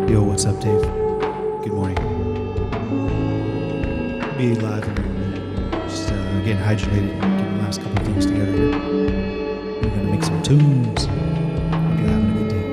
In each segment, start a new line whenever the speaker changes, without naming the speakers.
Yo, what's up, Dave? Good morning. Be live in a minute. Just getting hydrated, getting the last couple of things together here. We're gonna make some tunes. Hope you're having a good day.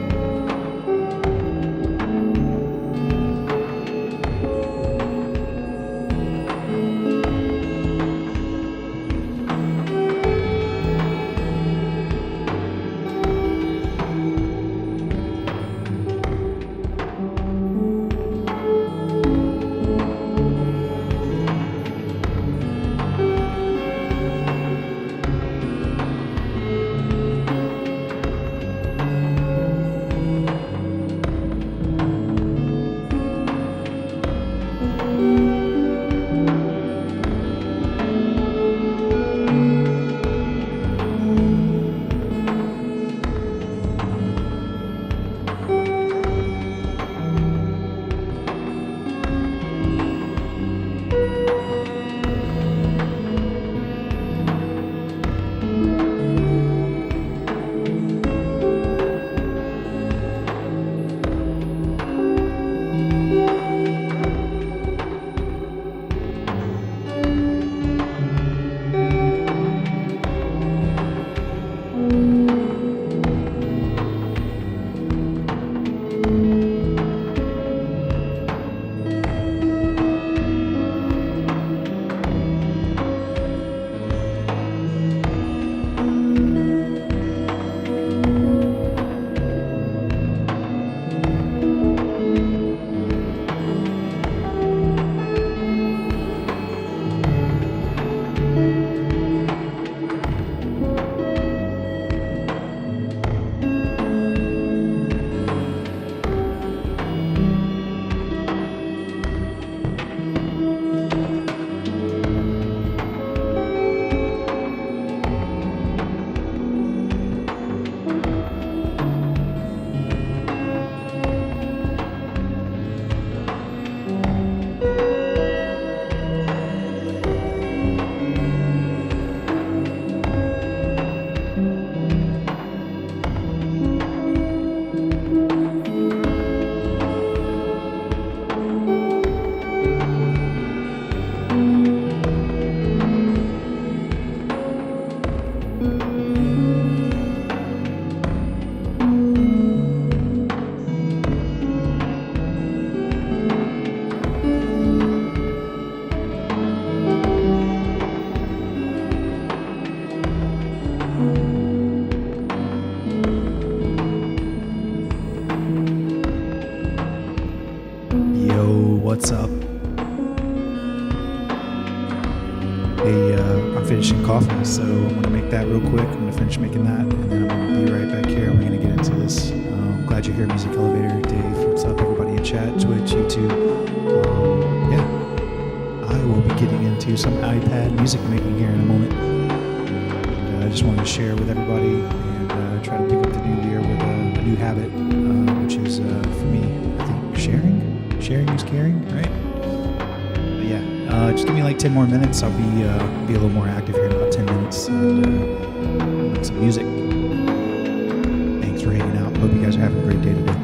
What's up? Hey, I'm finishing coffee, so I'm going to make that real quick. I'm going to finish making that, and then I'm going to be right back here. We're going to get into this. Glad you're here, Music Elevator. Dave, what's up, everybody in chat, Twitch, YouTube. Yeah, I will be getting into some iPad music making here in a moment. And I just wanted to share with everybody and try to pick up the new year with a new habit, which is, for me, I think sharing. Sharing is caring, right? But yeah, just give me like 10 more minutes. I'll be a little more active here in about 10 minutes and make some music. Thanks for hanging out. Hope you guys are having a great day today.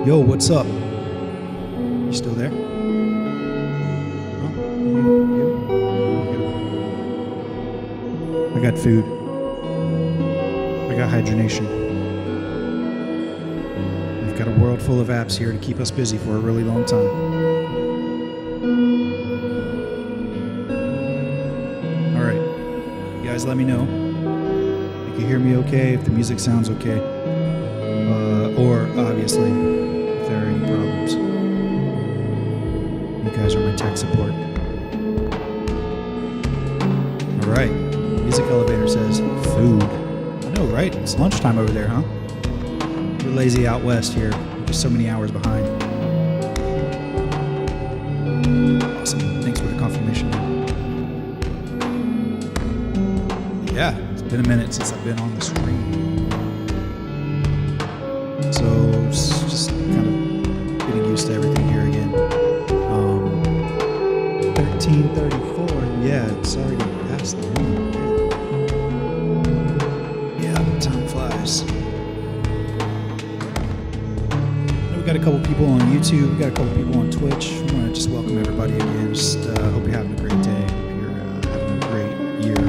Yo, what's up? You still there? Oh, you? I got food. I got hydration. We've got a world full of apps here to keep us busy for a really long time. All right, you guys let me know. You can hear me okay, if the music sounds okay. Or, obviously, if there are any problems. You guys are my tech support. All right, music elevator says food. I know, right? It's lunchtime over there, huh? We're lazy out west here. We're just so many hours behind. Awesome. Thanks for the confirmation. Yeah, it's been a minute since I've been on the screen. So just kind of getting used to everything here again. 13:34. Yeah, it's already past the one. Yeah, time flies. We got a couple people on YouTube. We got a couple people on Twitch. I want to just welcome everybody again. Just hope you're having a great day. Hope you're having a great year.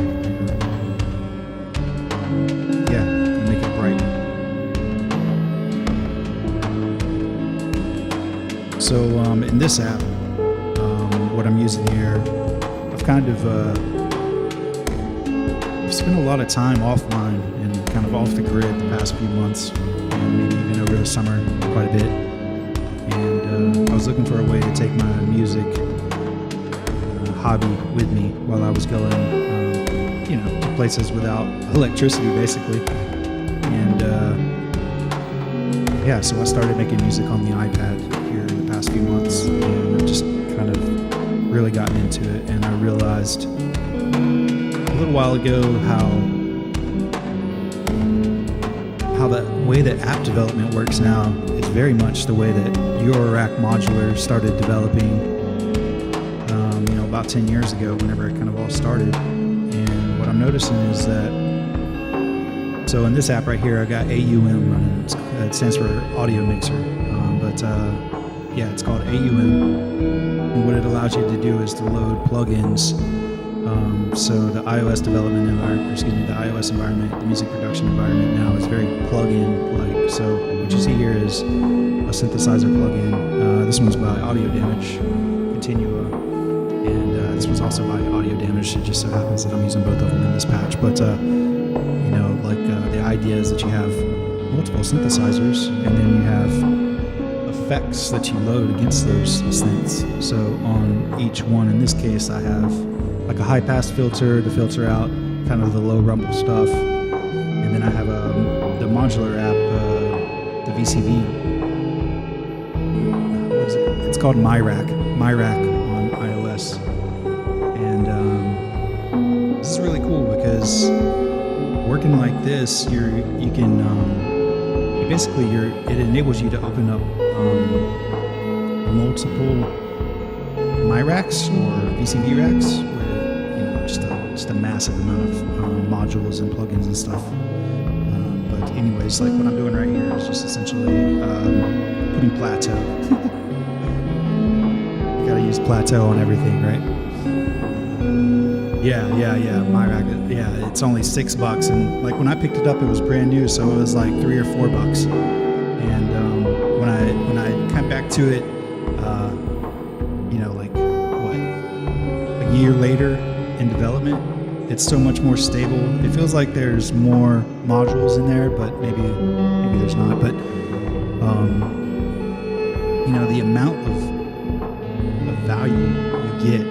Yeah, make it bright. So in this app, what I'm using here, I've kind of I've spent a lot of time offline and kind of off the grid the past few months, and maybe even over the summer quite a bit. And I was looking for a way to take my music hobby with me while I was going, to places without electricity, basically. And so I started making music on the iPad here in the past few months, and I've just kind of really gotten into it. And I realized a little while ago how the way that app development works now is very much the way that Rack modular started developing, about 10 years ago, whenever it kind of all started. And what I'm noticing is that, so in this app right here, I got AUM running. It stands for audio mixer, it's called AUM. And what it allows you to do is to load plugins. So the iOS development environment, the iOS environment, the music production environment now is very plug-in-like. So what you see here is a synthesizer plugin. This one's by Audio Damage Continua, and this one's also by Audio Damage. It just so happens that I'm using both of them in this patch. But the idea is that you have multiple synthesizers, and then you have effects that you load against those synths. So on each one, in this case, I have like a high pass filter to filter out kind of the low rumble stuff, and then I have the modular app, the VCV. What is it? It's called miRack on iOS, and this is really cool because working like this, it enables you to open up multiple miRacks or VCV racks with just a massive amount of modules and plugins and stuff. But anyways, like what I'm doing right here is just essentially putting plateau. You gotta use plateau on everything, right? Yeah, miRack. Yeah, it's only $6, and like when I picked it up, it was brand new, so it was like $3 or $4. And when I came back to it, a year later in development, it's so much more stable. It feels like there's more modules in there, but maybe there's not. But the amount of value you get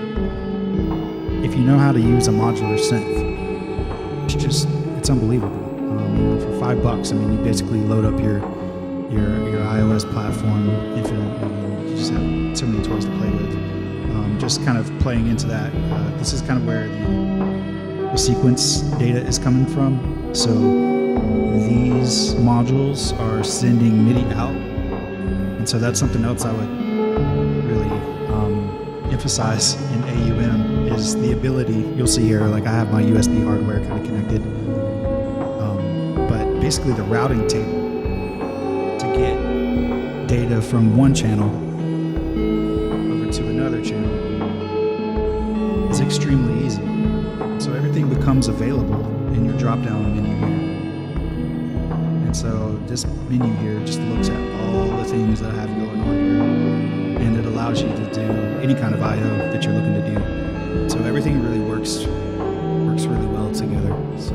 if you know how to use a modular synth, it's unbelievable. For $5, you basically load up your iOS platform infinitely. You just have so many toys to play with. Just kind of playing into that. This is kind of where the sequence data is coming from. So these modules are sending MIDI out, and so that's something else I would really emphasize in AUM is the ability. You'll see here, like I have my USB hardware kind of connected, but basically the routing table to get data from one channel over to another channel is extremely easy. So everything becomes available in your drop-down menu here. And so this menu here just looks at all the things that I have going on here, and it allows you to do any kind of I/O that you're looking to do. So everything really works really well together. So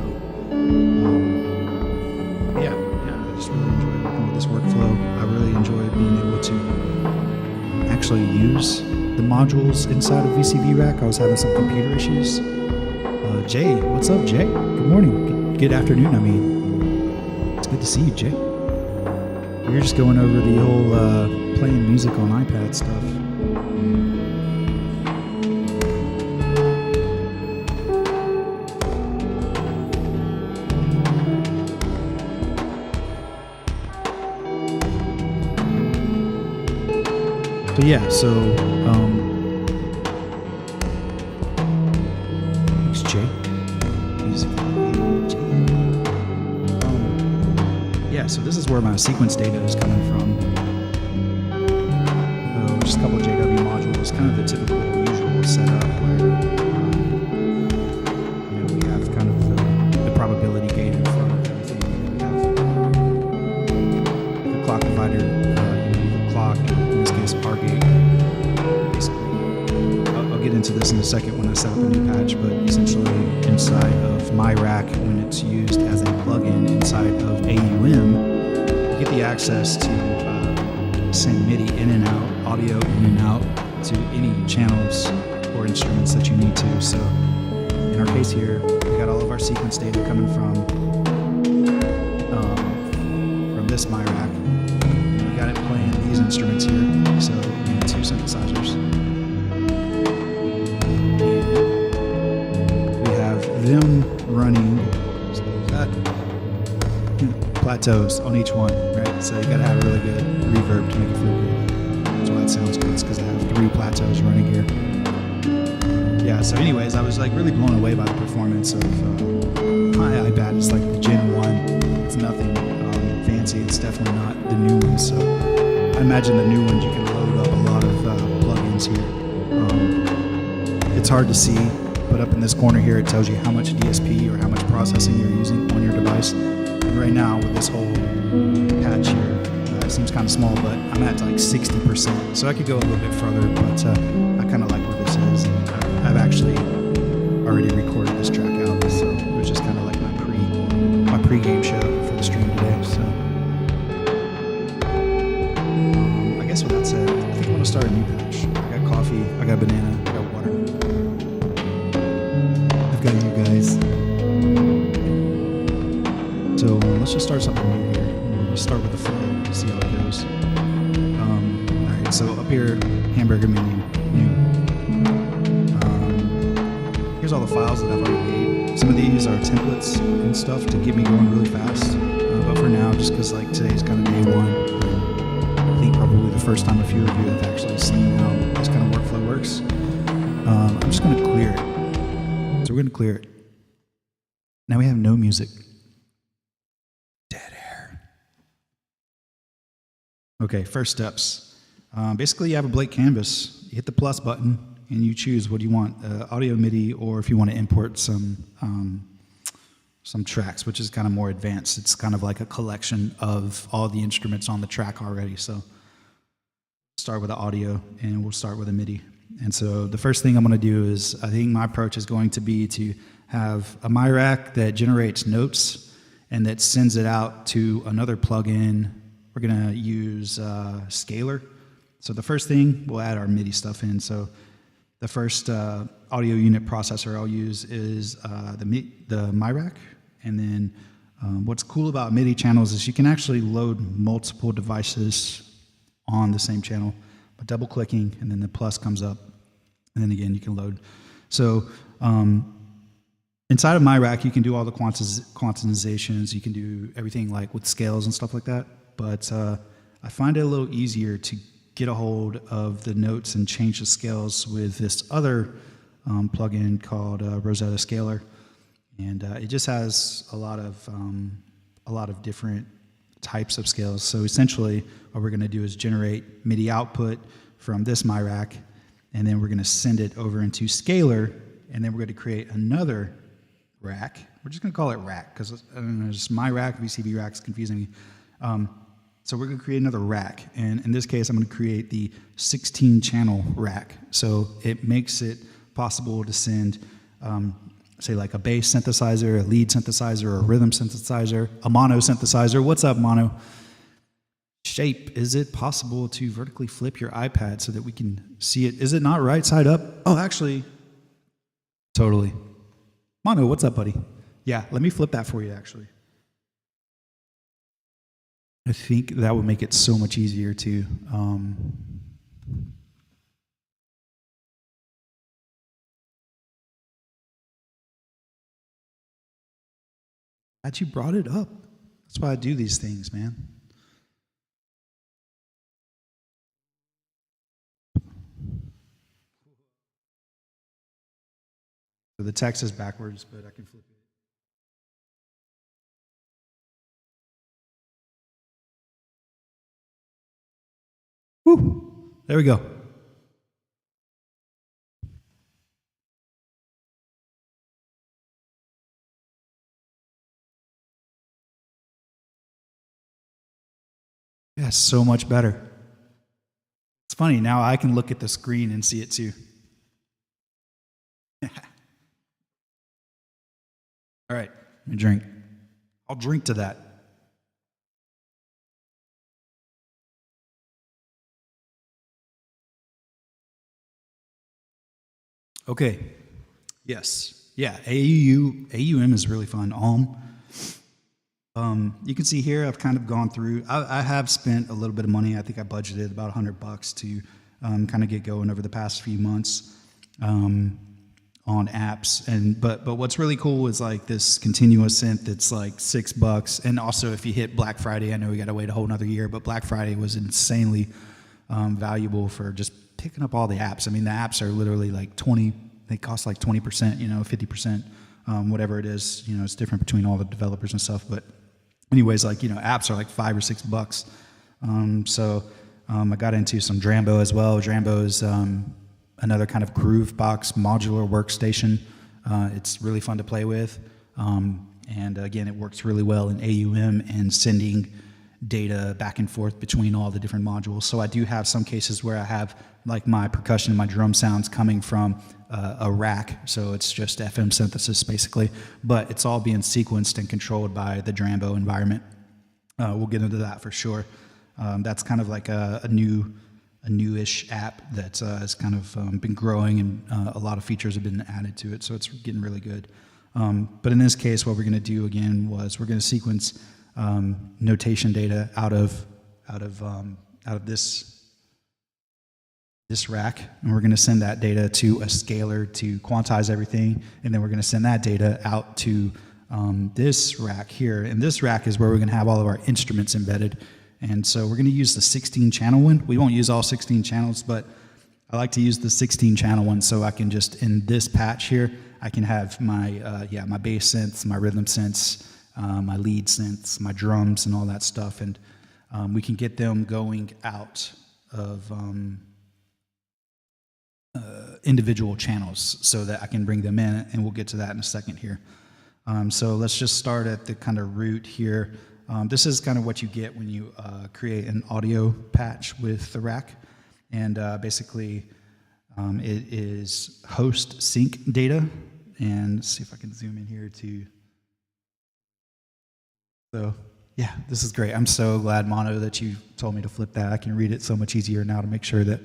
yeah, I just really enjoy working with this workflow. I really enjoy being able to actually use the modules inside of VCV Rack. I was having some computer issues. Jay, what's up, Jay? Good morning. Good afternoon, I mean. It's good to see you, Jay. We were just going over the whole playing music on iPad stuff. But yeah, so thanks, Jay. Yeah, so this is where my sequence data is coming from. Just a couple of JW modules, kind of the typical usual setup where we have kind of the probability gate in front of everything. We have the clock divider, the clock, in this case R gate. Basically, I'll get into this in a second when I set up a new patch, but essentially inside of miRack, when it's used as a plugin inside of AUM, you get the access to send MIDI in and out, audio in and out to any channels or instruments that you need to. So in our case here, we got all of our sequence data coming from this miRack. We got it playing these instruments here. So we have 2 synthesizers. We have them running plateaus on each one, right? So you gotta have a really good reverb to make it feel good. That's why it sounds good, because I have 3 plateaus running here. Yeah, so anyways, I was like really blown away by the performance of my iPad. It's like the Gen 1. It's nothing fancy. It's definitely not the new one. So I imagine the new ones, you can load up a lot of plugins here. It's hard to see, but up in this corner here, it tells you how much DSP or how much processing you're using on your device. And right now with this whole patch here, it seems kind of small, but I'm at like 60%. So I could go a little bit further, but I kind of like where this is. And I've actually already recorded this track out, so it was just kind of like my pre-game show for the stream today. So I guess with that said, I think I'm gonna start a new patch. I got coffee, I got banana, I got water. I've got you guys. So let's just start something new here. We'll start with the flow, see how it goes. Alright, so up here, hamburger menu, new. Here's all the files that I've already made. Some of these are templates and stuff to get me going really fast. But for now, just because like today's kind of day 1, I think probably the first time a few of you have actually seen how this kind of workflow works. I'm just going to clear it. So we're going to clear it. Now we have no music. Okay, first steps. Basically, you have a blank canvas. You hit the plus button, and you choose what you want, audio MIDI, or if you want to import some tracks, which is kind of more advanced. It's kind of like a collection of all the instruments on the track already. So start with the audio, and we'll start with a MIDI. And so the first thing I'm going to do is, I think my approach is going to be to have a miRack that generates notes and that sends it out to another plugin. We're going to use Scalar. So the first thing, we'll add our MIDI stuff in. So the first audio unit processor I'll use is the miRack. And then what's cool about MIDI channels is you can actually load multiple devices on the same channel by double clicking, and then the plus comes up. And then again, you can load. So inside of miRack, you can do all the quantizations. You can do everything like with scales and stuff like that. But I find it a little easier to get a hold of the notes and change the scales with this other plugin called Rosetta Scalar, and it just has a lot of different types of scales. So essentially, what we're going to do is generate MIDI output from this miRack, and then we're going to send it over into Scalar, and then we're going to create another rack. We're just going to call it rack because there's miRack, VCV Rack is confusing me. So we're going to create another rack, and in this case, I'm going to create the 16-channel rack. So it makes it possible to send, say, like a bass synthesizer, a lead synthesizer, a rhythm synthesizer, a mono synthesizer. What's up, mono? Shape, is it possible to vertically flip your iPad so that we can see it? Is it not right side up? Oh, actually, totally. Mono, what's up, buddy? Yeah, let me flip that for you, actually. I think that would make it so much easier to glad you brought it up. That's why I do these things, man. So the text is backwards, but I can flip it. Woo! There we go. Yeah, so much better. It's funny, now I can look at the screen and see it too. All right, let me drink. I'll drink to that. Okay, yes, yeah, AUM is really fun. You can see here I've kind of gone through, I have spent a little bit of money. I think I budgeted about $100 to kind of get going over the past few months on apps. But what's really cool is like this continuous synth that's like $6. And also if you hit Black Friday, I know we got to wait a whole nother year, but Black Friday was insanely valuable for just picking up all the apps. I mean, the apps are literally like they cost like 20%, 50%, whatever it is. It's different between all the developers and stuff. But anyways, like, apps are like $5 or $6. So I got into some Drambo as well. Drambo is another kind of Groovebox modular workstation. It's really fun to play with. And again, it works really well in AUM and sending data back and forth between all the different modules. So I do have some cases where I have like my percussion, my drum sounds coming from a rack. So it's just FM synthesis basically, but it's all being sequenced and controlled by the Drambo environment. We'll get into that for sure. That's kind of like a newish app that has kind of been growing, and a lot of features have been added to it. So it's getting really good. But in this case, what we're going to do again was we're going to sequence notation data out of this rack, and we're going to send that data to a scalar to quantize everything, and then we're going to send that data out to this rack here. And this rack is where we're going to have all of our instruments embedded. And so we're going to use the 16-channel one. We won't use all 16 channels, but I like to use the 16-channel one so I can just, in this patch here, I can have my my bass synths, my rhythm synths, my lead synths, my drums, and all that stuff. And we can get them going out of individual channels so that I can bring them in, and we'll get to that in a second here. So let's just start at the kind of root here. This is kind of what you get when you create an audio patch with the rack. And basically, it is host sync data. And let's see if I can zoom in here too. So yeah, this is great. I'm so glad, Mono, that you told me to flip that. I can read it so much easier now to make sure that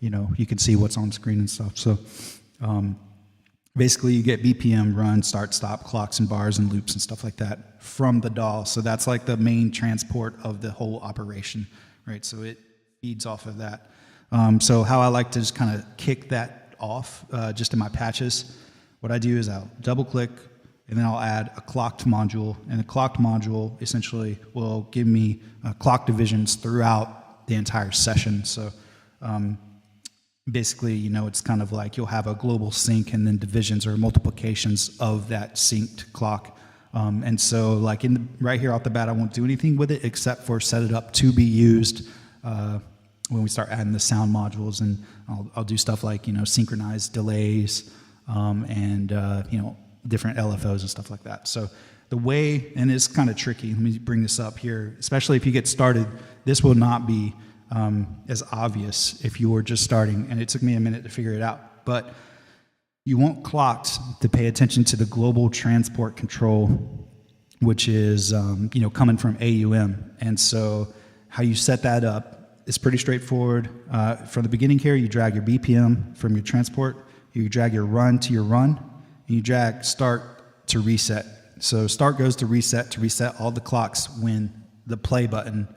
you can see what's on screen and stuff. So basically you get BPM, run, start, stop, clocks and bars and loops and stuff like that from the DAW. So that's like the main transport of the whole operation, right? So it feeds off of that. So how I like to just kind of kick that off just in my patches, what I do is I'll double click and then I'll add a clocked module, and the clocked module essentially will give me clock divisions throughout the entire session. So basically, it's kind of like you'll have a global sync and then divisions or multiplications of that synced clock And so like right here off the bat, I won't do anything with it except for set it up to be used when we start adding the sound modules, and I'll do stuff like, synchronized delays and, different LFOs and stuff like that. So the way, and it's kind of tricky, let me bring this up here, especially if you get started, this will not be as obvious if you were just starting, and it took me a minute to figure it out. But you want clocked to pay attention to the global transport control, which is coming from AUM. And so how you set that up is pretty straightforward. From the beginning here, you drag your BPM from your transport, you drag your run to your run, and you drag start to reset. So start goes to reset all the clocks when the play button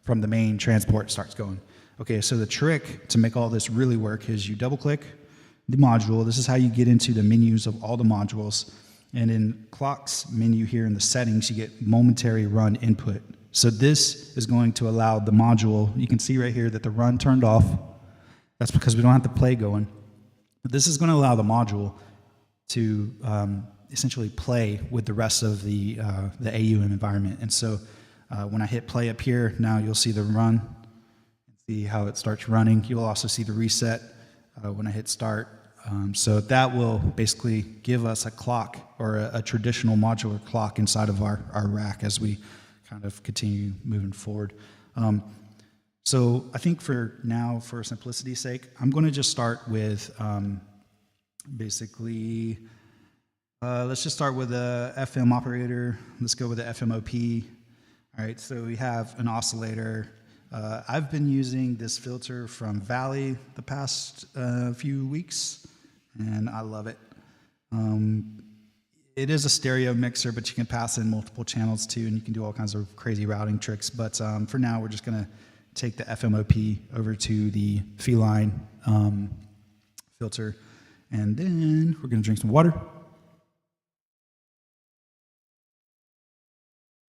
from the main transport starts going. Okay, so the trick to make all this really work is you double click the module. This is how you get into the menus of all the modules. And in clocks menu here in the settings, you get momentary run input. So this is going to allow the module, you can see right here that the run turned off. That's because we don't have the play going. But this is going to allow the module to essentially play with the rest of the AUM environment. And so when I hit play up here, now you'll see the run, see how it starts running. You'll also see the reset when I hit start. So that will basically give us a clock, or a traditional modular clock inside of our rack as we kind of continue moving forward. So I think for now, for simplicity's sake, I'm going to just start with basically, let's just start with a FM operator. Let's go with the FMOP. All right, so we have an oscillator. I've been using this filter from Valley the past few weeks, and I love it. It is a stereo mixer, but you can pass in multiple channels too, and you can do all kinds of crazy routing tricks. But for now, we're just going to take the FMOP over to the Feline filter, and then we're going to drink some water.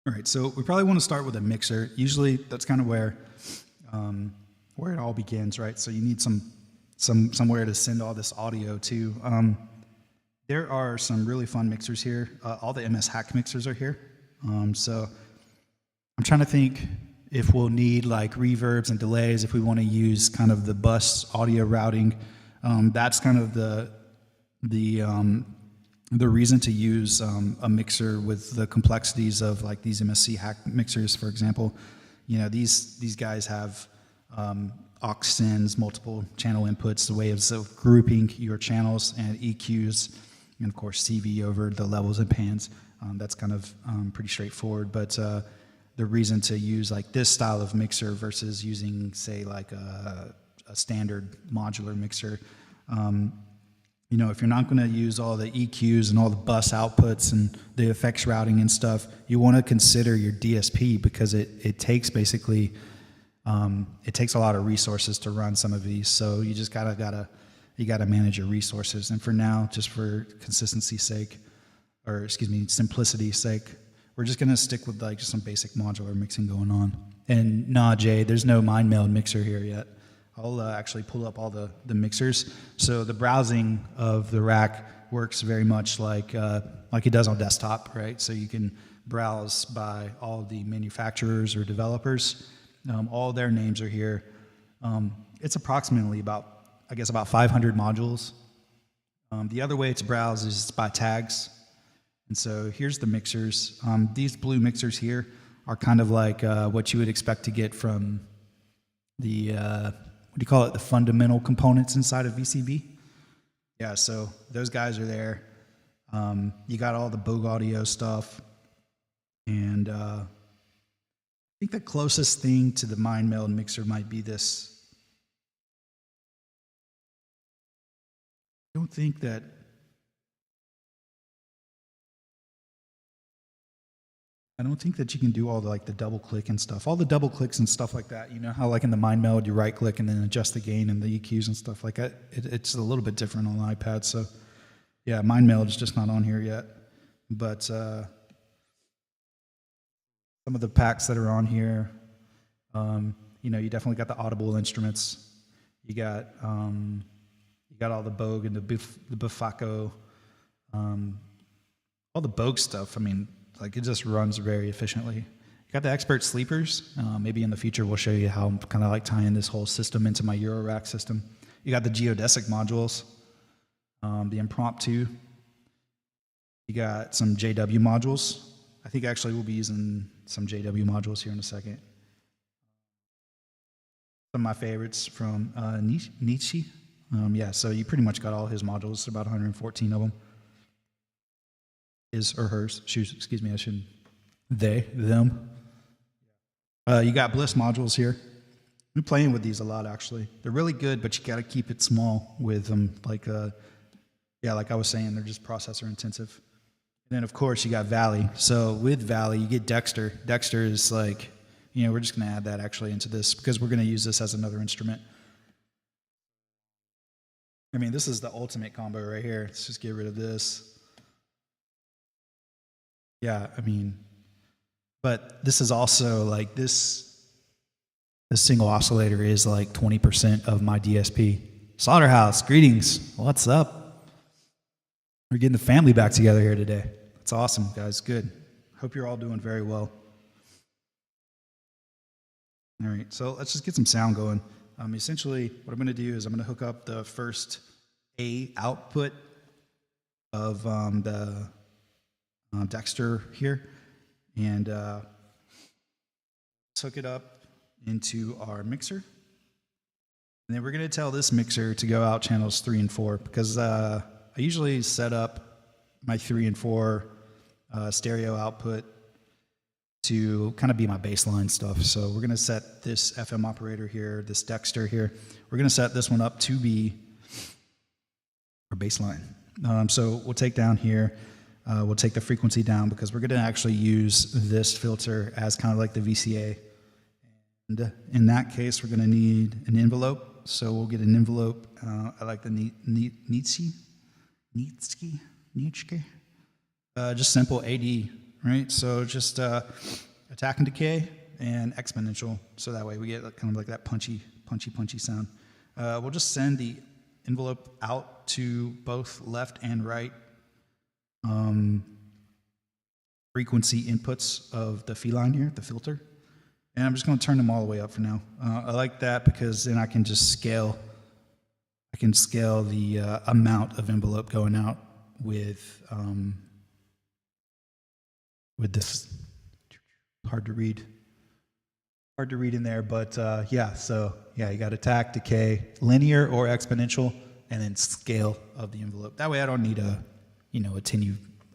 All right, so we probably want to start with a mixer. Usually, that's kind of where it all begins, right? So you need somewhere to send all this audio to. There are some really fun mixers here. All the MS Hack mixers are here. So I'm trying to think if we'll need like reverbs and delays, if we want to use kind of the bus audio routing. That's kind of the reason to use a mixer with the complexities of like these MSC Hack mixers, for example. These guys have aux sends, multiple channel inputs, the ways of grouping your channels, and EQs, and of course CV over the levels and pans. That's kind of pretty straightforward. But the reason to use like this style of mixer versus using, say, like a standard modular mixer, if you're not going to use all the EQs and all the bus outputs and the effects routing and stuff, you want to consider your DSP, because it takes basically it takes a lot of resources to run some of these. So you just gotta manage your resources. And for now, just for consistency's sake, or excuse me, simplicity's sake, we're just gonna stick with like just some basic modular mixing going on. And nah, Jay, there's no mind meld mixer here yet. I'll actually pull up all the mixers. So the browsing of the rack works very much like it does on desktop, right? So you can browse by all the manufacturers or developers. All their names are here. It's approximately about 500 modules. The other way to browse is by tags. And so here's the mixers. These blue mixers here are kind of like what you would expect to get from the, what do you call it, the fundamental components inside of VCV. Yeah, so those guys are there. You got all the Boog Audio stuff. And I think the closest thing to the mind meld mixer might be this. I don't think that you can do all the double click and stuff. All the double clicks and stuff like that. You know how like in the mind meld you right click and then adjust the gain and the EQs and stuff like that. It's a little bit different on the iPad. So yeah, mind meld is just not on here yet. But some of the packs that are on here, you definitely got the audible instruments. You got all the Boog and the Bufaco, all the Boog stuff. I mean, Like it just runs very efficiently. You got the expert sleepers. Maybe in the future we'll show you how I'm kind of like tying this whole system into my Euro Rack system. You got the geodesic modules, the impromptu. You got some JW modules. I think actually we'll be using some JW modules here in a second. Some of my favorites from Nietzsche. Yeah, so you pretty much got all his modules, about 114 of them. His or hers, excuse me, I shouldn't. They, them. You got Bliss modules here. I've been playing with these a lot, actually. They're really good, but you got to keep it small with them. Like, yeah, like I was saying, they're just processor intensive. And then, of course, you got Valley. So with Valley, you get Dexter. Dexter is like, you know, we're just going to add that actually into this because we're going to use this as another instrument. I mean, this is the ultimate combo right here. Let's just get rid of this. Yeah, I mean, but this is also like this single oscillator is like 20% of my DSP. Slaughterhouse, greetings. What's up? We're getting the family back together here today. That's awesome, guys. Good. Hope you're all doing very well. All right, so let's just get some sound going. Essentially, what I'm going to do is I'm going to hook up the first A output of the Dexter here, and let's hook it up into our mixer. And then we're going to tell this mixer to go out channels 3 and 4 because I usually set up my 3 and 4 stereo output to kind of be my baseline stuff. So we're going to set this FM operator here, this Dexter here. We're going to set this one up to be our baseline. So we'll take down here. We'll take the frequency down because we're going to actually use this filter as kind of like the VCA. And in that case, we're going to need an envelope. So we'll get an envelope. I like the Nietzsche. Just simple AD, right? So just attack and decay and exponential. So that way we get kind of like that punchy sound. We'll just send the envelope out to both left and right frequency inputs of the feline here, the filter. And I'm just going to turn them all the way up for now. I like that because then I can just scale. I can scale the amount of envelope going out with this. Hard to read in there, but yeah. So yeah, you got attack, decay, linear or exponential, and then scale of the envelope. That way, I don't need a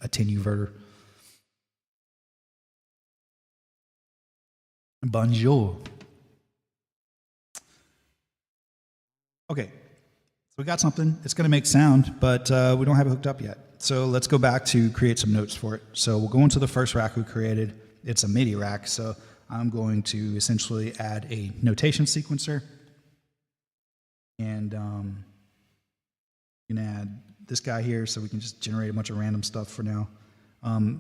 attenuverter. Bonjour. Okay, so we got something. It's going to make sound, but we don't have it hooked up yet. So let's go back to create some notes for it. So we'll go into the first rack we created. It's a MIDI rack, so I'm going to essentially add a notation sequencer. And I'm going to add this guy here so we can just generate a bunch of random stuff for now. I'll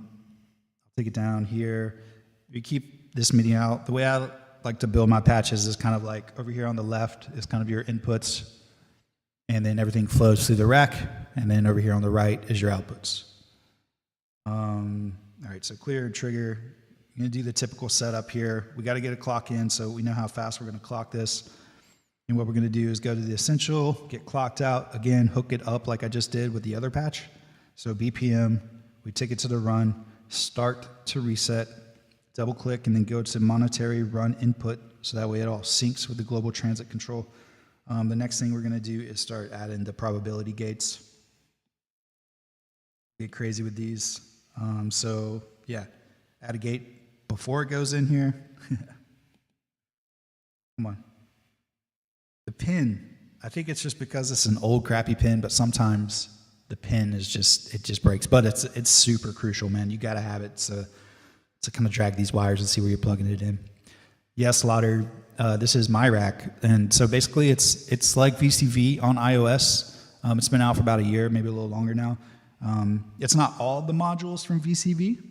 take it down here. We keep this MIDI out. The way I like to build my patches is kind of like over here on the left is kind of your inputs, and then everything flows through the rack, and then over here on the right is your outputs. All right, so clear and trigger. I'm going to do the typical setup here. We got to get a clock in so we know how fast we're going to clock this. And what we're going to do is go to the essential, get clocked out, again, hook it up like I just did with the other patch. So BPM, we take it to the run, start to reset, double click, and then go to monetary run input, so that way it all syncs with the global transit control. The next thing we're going to do is start adding the probability gates. Get crazy with these. So yeah, add a gate before it goes in here. Come on. The pin, I think it's just because it's an old crappy pin, but sometimes the pin is it just breaks. But it's super crucial, man. You got to have it to kind of drag these wires and see where you're plugging it in. Yes, Lauder, this is miRack. And so basically it's like VCV on iOS. It's been out for about a year, maybe a little longer now. It's not all the modules from VCV,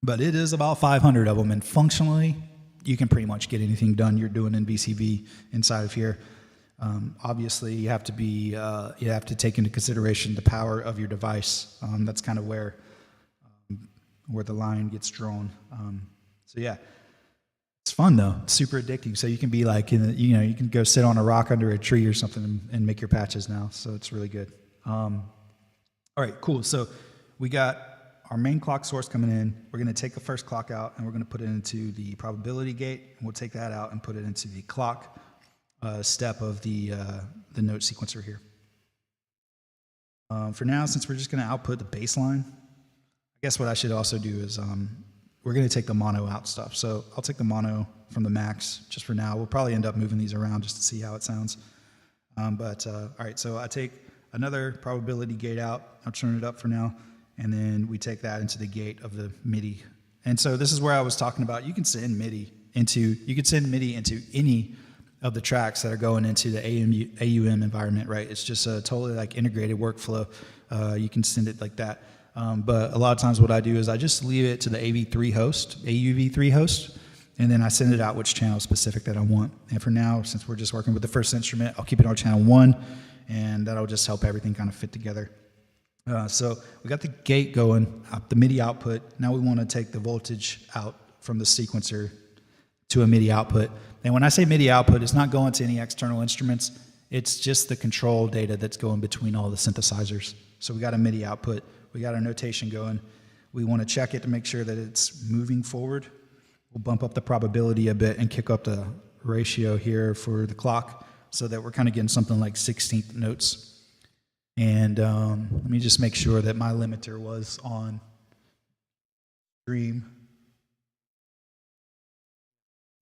but it is about 500 of them. And functionally, you can pretty much get anything done you're doing in VCV inside of here. Obviously, you have to take into consideration the power of your device. That's kind of where where the line gets drawn. So yeah, it's fun though. It's super addicting. So you can be like, you can go sit on a rock under a tree or something and make your patches now. So it's really good. All right, cool. So we got our main clock source coming in. We're going to take the first clock out and we're going to put it into the probability gate. And we'll take that out and put it into the clock step of the note sequencer here. For now, since we're just going to output the baseline, I guess what I should also do is we're going to take the mono out stuff. So I'll take the mono from the max just for now. We'll probably end up moving these around just to see how it sounds. All right, so I take another probability gate out. I'll turn it up for now. And then we take that into the gate of the MIDI. And so this is where I was talking about, you can send MIDI into any of the tracks that are going into the AUM environment, right? It's just a totally like integrated workflow. You can send it like that. But a lot of times what I do is I just leave it to the AUv3 host, and then I send it out which channel specific that I want. And for now, since we're just working with the first instrument, I'll keep it on channel 1, and that'll just help everything kind of fit together. So we got the gate going, the MIDI output. Now we want to take the voltage out from the sequencer to a MIDI output. And when I say MIDI output, it's not going to any external instruments. It's just the control data that's going between all the synthesizers. So we got a MIDI output. We got our notation going. We want to check it to make sure that it's moving forward. We'll bump up the probability a bit and kick up the ratio here for the clock so that we're kind of getting something like 16th notes. And let me just make sure that my limiter was on stream.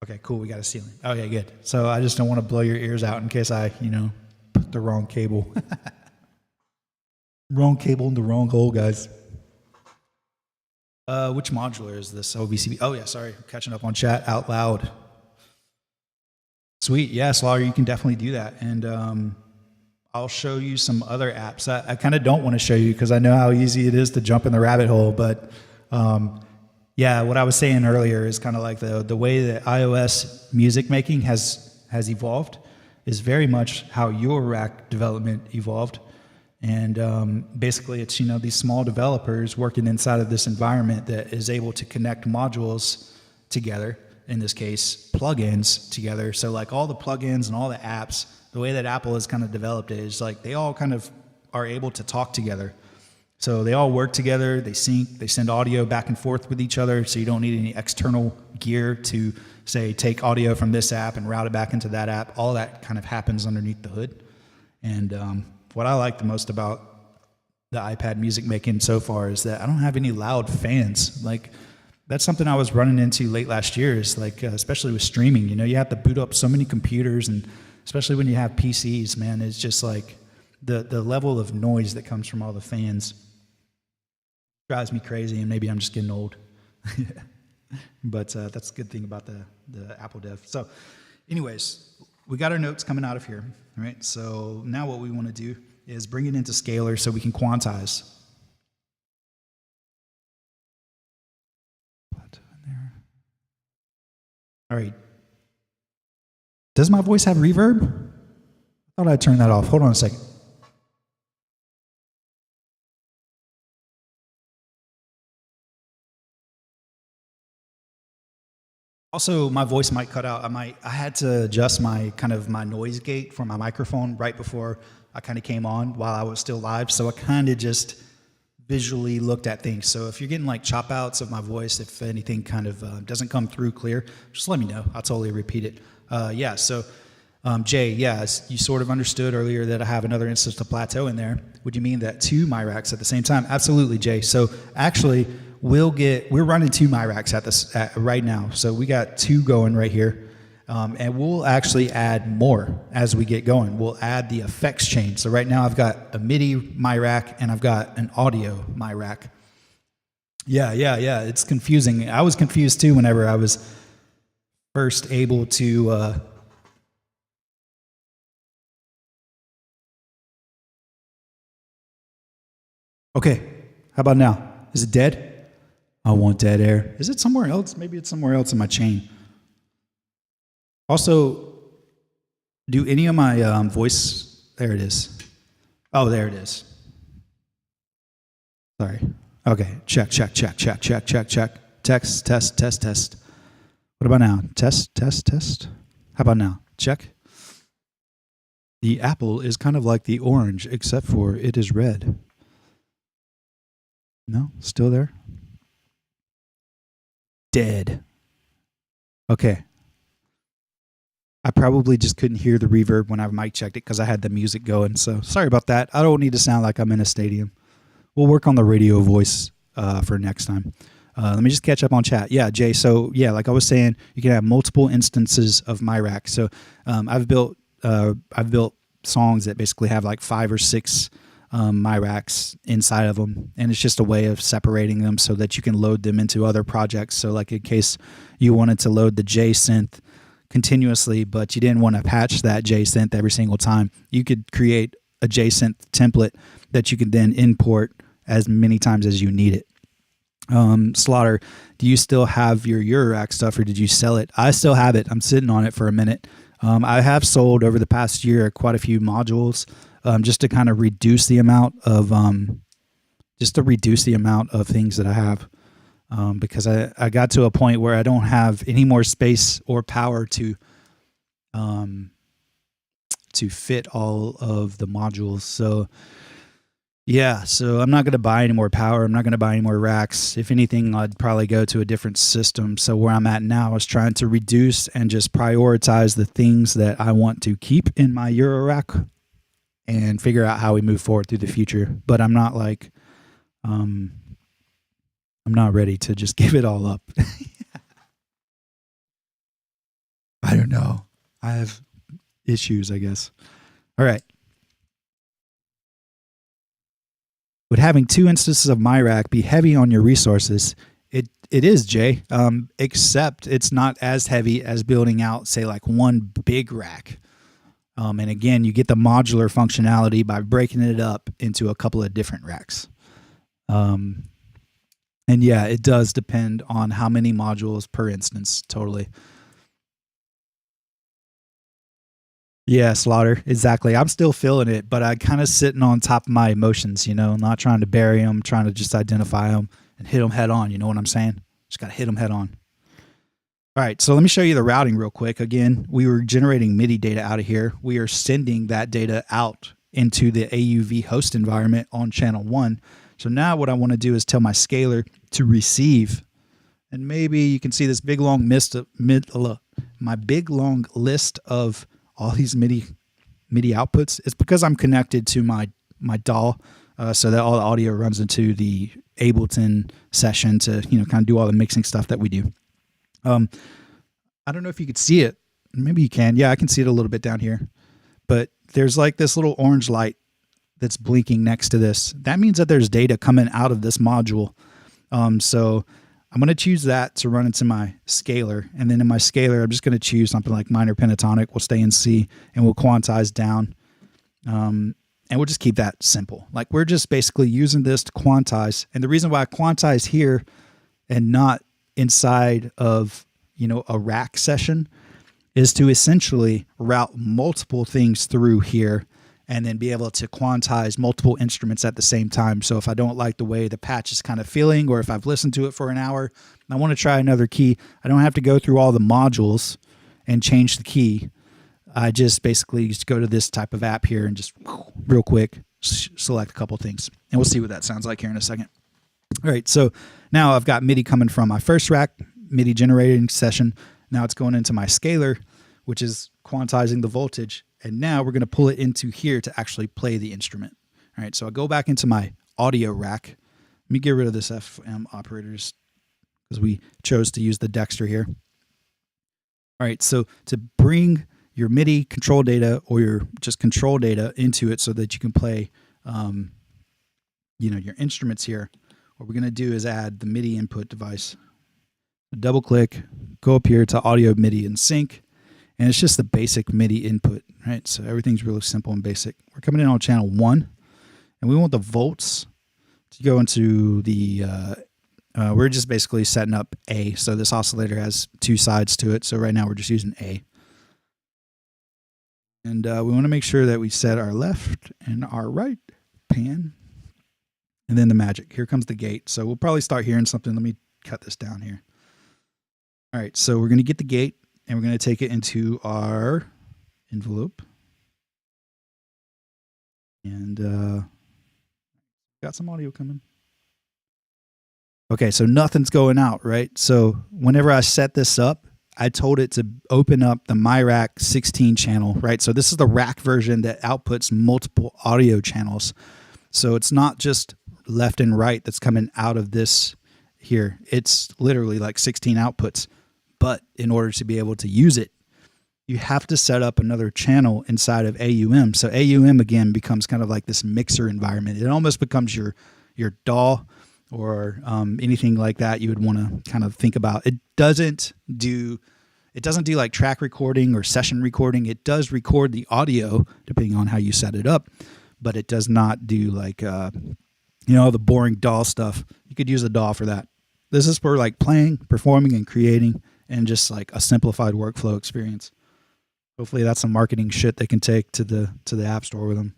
Okay, cool, we got a ceiling. Okay, good. So I just don't want to blow your ears out in case I, put the wrong cable. Wrong cable in the wrong hole, guys. Which modular is this? Oh, VCV. Oh, yeah, sorry. I'm catching up on chat out loud. Sweet. Yeah, Slaughter, you can definitely do that. And I'll show you some other apps. I kind of don't want to show you because I know how easy it is to jump in the rabbit hole. But yeah, what I was saying earlier is kind of like the way that iOS music making has evolved is very much how your Rack development evolved. And basically it's, these small developers working inside of this environment that is able to connect modules together, in this case, plugins together. So like all the plugins and all the apps, the way that Apple has kind of developed it is like they all kind of are able to talk together. So they all work together, they sync, they send audio back and forth with each other, so you don't need any external gear to, say, take audio from this app and route it back into that app. All that kind of happens underneath the hood. And what I like the most about the iPad music making so far is that I don't have any loud fans. Like, that's something I was running into late last year is like, especially with streaming, you have to boot up so many computers, and especially when you have PCs, man, it's just like the level of noise that comes from all the fans drives me crazy, and maybe I'm just getting old. But that's a good thing about the Apple Dev. So anyways, we got our notes coming out of here, right? So now what we want to do is bring it into scalar so we can quantize. All right. Does my voice have reverb? I thought I'd turn that off. Hold on a second. Also, my voice might cut out. I had to adjust my noise gate for my microphone right before I kind of came on while I was still live. So I kind of just visually looked at things. So if you're getting like chop outs of my voice, if anything kind of doesn't come through clear, just let me know. I'll totally repeat it. Yeah, so Jay, yeah, you sort of understood earlier that I have another instance of plateau in there. Would you mean that 2 miRacks at the same time? Absolutely, Jay. So actually, we're running 2 miRacks right now. So we got 2 going right here. And we'll actually add more as we get going. We'll add the effects chain. So right now I've got a MIDI miRack and I've got an audio miRack. Yeah. It's confusing. I was confused too whenever I was first able to Okay, how about now? Is it dead? I want dead air. Is it somewhere else? Maybe it's somewhere else in my chain. Also, do any of my voice, there it is. Oh, there it is. Sorry. Okay, check. Test. What about now? Test. How about now? Check. The apple is kind of like the orange, except for it is red. No? Still there? Dead. Okay. I probably just couldn't hear the reverb when I mic checked it because I had the music going. So sorry about that. I don't need to sound like I'm in a stadium. We'll work on the radio voice for next time. Let me just catch up on chat. Yeah, Jay. So yeah, like I was saying, you can have multiple instances of miRack. So I've built songs that basically have like 5 or 6 miRacks inside of them, and it's just a way of separating them so that you can load them into other projects. So like in case you wanted to load the J synth continuously, but you didn't want to patch that J synth every single time, you could create a J synth template that you can then import as many times as you need it. Slaughter, do you still have your Eurorack stuff, or did you sell it? I still have it. I'm sitting on it for a minute. I have sold over the past year quite a few modules, just to kind of reduce the amount of things that I have, because I got to a point where I don't have any more space or power to fit all of the modules. So yeah, so I'm not going to buy any more power. I'm not going to buy any more racks. If anything, I'd probably go to a different system. So where I'm at now is trying to reduce and just prioritize the things that I want to keep in my Eurorack and figure out how we move forward through the future. But I'm not like, I'm not ready to just give it all up. I don't know. I have issues, I guess. All right. Would having 2 instances of miRack be heavy on your resources? It is, Jay, except it's not as heavy as building out, say, like one big rack. And again, you get the modular functionality by breaking it up into a couple of different racks. And yeah, it does depend on how many modules per instance, totally. Yeah, Slaughter, exactly. I'm still feeling it, but I kind of sitting on top of my emotions, you know, not trying to bury them, trying to just identify them and hit them head on. You know what I'm saying? Just got to hit them head on. All right, so let me show you the routing real quick. Again, we were generating MIDI data out of here. We are sending that data out into the AUV host environment on channel 1. So now what I want to do is tell my scaler to receive. And maybe you can see this big long list of all these MIDI outputs. It's because I'm connected to my DAW, so that all the audio runs into the Ableton session to, you know, kind of do all the mixing stuff that we do. I don't know if you could see it. Maybe you can. Yeah, I can see it a little bit down here. But there's like this little orange light that's blinking next to this. That means that there's data coming out of this module. So I'm going to choose that to run into my scaler. And then in my scaler, I'm just going to choose something like minor pentatonic. We'll stay in C and we'll quantize down. And we'll just keep that simple. Like we're just basically using this to quantize. And the reason why I quantize here and not inside of, you know, a rack session is to essentially route multiple things through here and then be able to quantize multiple instruments at the same time. So if I don't like the way the patch is kind of feeling, or if I've listened to it for an hour and I want to try another key, I don't have to go through all the modules and change the key. I just basically just go to this type of app here and just real quick select a couple things. And we'll see what that sounds like here in a second. All right, so now I've got MIDI coming from my first rack, MIDI generating session. Now it's going into my scaler, which is quantizing the voltage. And now we're going to pull it into here to actually play the instrument. All right, so I go back into my audio rack. Let me get rid of this FM operators because we chose to use the Dexter here. All right, so to bring your MIDI control data or your just control data into it so that you can play, you know, your instruments here, what we're going to do is add the MIDI input device. Double click, go up here to audio MIDI and sync. And it's just the basic MIDI input, right? So everything's really simple and basic. We're coming in on channel 1, and we want the volts to go into the, we're just basically setting up A. So this oscillator has 2 sides to it. So right now we're just using A. And we want to make sure that we set our left and our right pan and then the magic. Here comes the gate. So we'll probably start hearing something. Let me cut this down here. All right, so we're going to get the gate, and we're going to take it into our envelope. And got some audio coming. Okay, so nothing's going out, right? So whenever I set this up, I told it to open up the miRack 16 channel, right? So this is the rack version that outputs multiple audio channels. So it's not just left and right that's coming out of this here. It's literally like 16 outputs. But in order to be able to use it, you have to set up another channel inside of AUM. So AUM, again, becomes kind of like this mixer environment. It almost becomes your DAW or anything like that you would want to kind of think about. It doesn't do like track recording or session recording. It does record the audio depending on how you set it up, but it does not do like the boring DAW stuff. You could use a DAW for that. This is for like playing, performing, and creating, and just like a simplified workflow experience. Hopefully that's some marketing shit they can take to the App Store with them.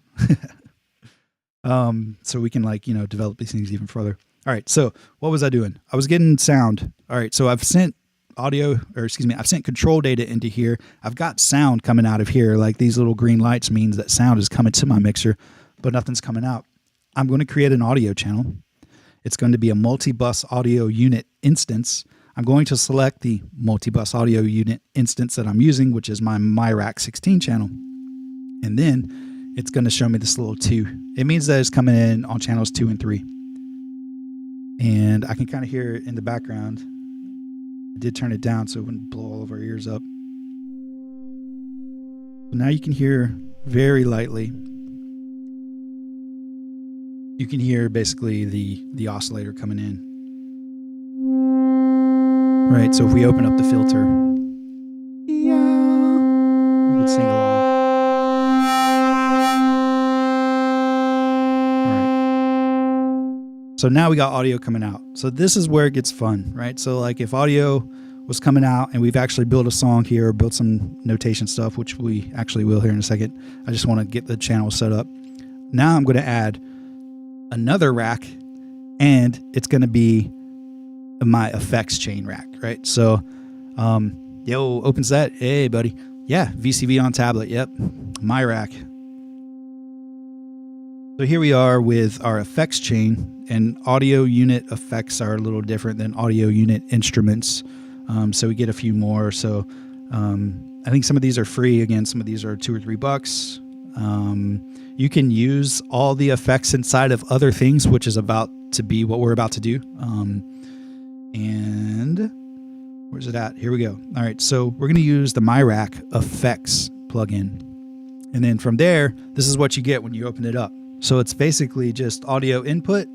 So we can develop these things even further. All right, so what was I doing? I was getting sound. All right, so I've sent I've sent control data into here. I've got sound coming out of here. Like these little green lights means that sound is coming to my mixer, but nothing's coming out. I'm going to create an audio channel. It's going to be a multi-bus audio unit instance. I'm going to select the multi-bus audio unit instance that I'm using, which is my miRack 16 channel. And then it's going to show me this little 2. It means that it's coming in on channels 2 and 3. And I can kind of hear it in the background. I did turn it down so it wouldn't blow all of our ears up. So now you can hear very lightly. You can hear basically the oscillator coming in. Right, so if we open up the filter, we can sing along. All right. So now we got audio coming out. So this is where it gets fun, right? So like if audio was coming out and we've actually built a song here or built some notation stuff, which we actually will here in a second. I just want to get the channel set up. Now I'm going to add another rack, and it's going to be my effects chain rack, right? So, open set. Hey, buddy. Yeah, VCV on tablet. Yep, miRack. So here we are with our effects chain, and audio unit effects are a little different than audio unit instruments. So we get a few more. So I think some of these are free. Again, some of these are $2 or $3. You can use all the effects inside of other things, which is about to be what we're about to do. And where's it at? Here we go. All right, so we're going to use the miRack effects plugin. And then from there, this is what you get when you open it up. So it's basically just audio input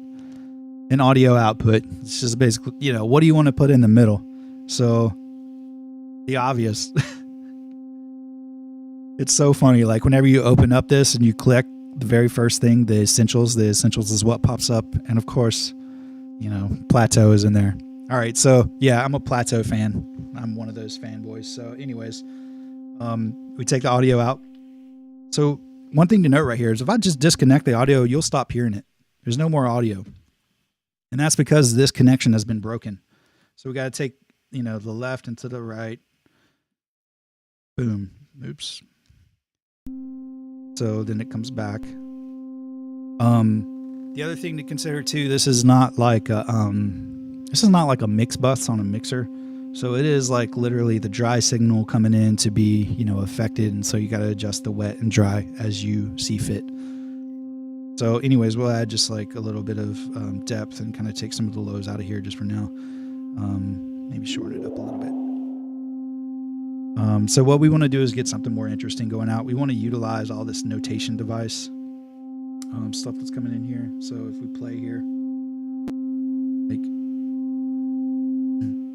and audio output. It's just basically, what do you want to put in the middle? So the obvious. It's so funny. Like whenever you open up this and you click the very first thing, the essentials is what pops up. And of course, Plateau is in there. All right, so yeah, I'm a Plateau fan. I'm one of those fanboys. So anyways, we take the audio out. So one thing to note right here is if I just disconnect the audio, you'll stop hearing it. There's no more audio. And that's because this connection has been broken. So we got to take, the left and to the right. Boom. Oops. So then it comes back. The other thing to consider too, this is not like a mix bus on a mixer. So it is like literally the dry signal coming in to be, affected. And so you got to adjust the wet and dry as you see fit. So anyways, we'll add just like a little bit of depth and kind of take some of the lows out of here just for now. Maybe shorten it up a little bit. So what we want to do is get something more interesting going out. We want to utilize all this notation device stuff that's coming in here. So if we play here, like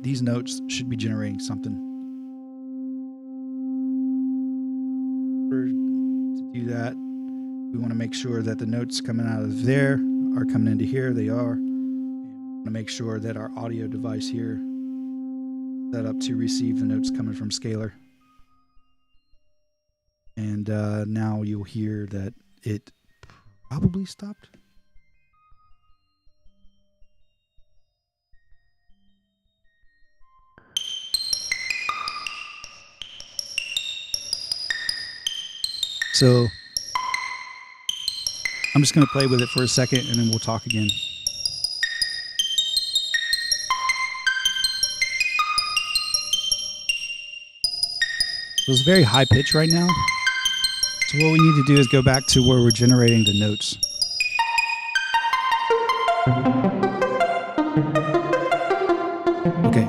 these notes should be generating something. To do that, we want to make sure that the notes coming out of there are coming into here. They are. And we want to make sure that our audio device here is set up to receive the notes coming from Scalar. And now you'll hear that it probably stopped. So I'm just going to play with it for a second and then we'll talk again. So it's very high pitch right now. So what we need to do is go back to where we're generating the notes. Okay.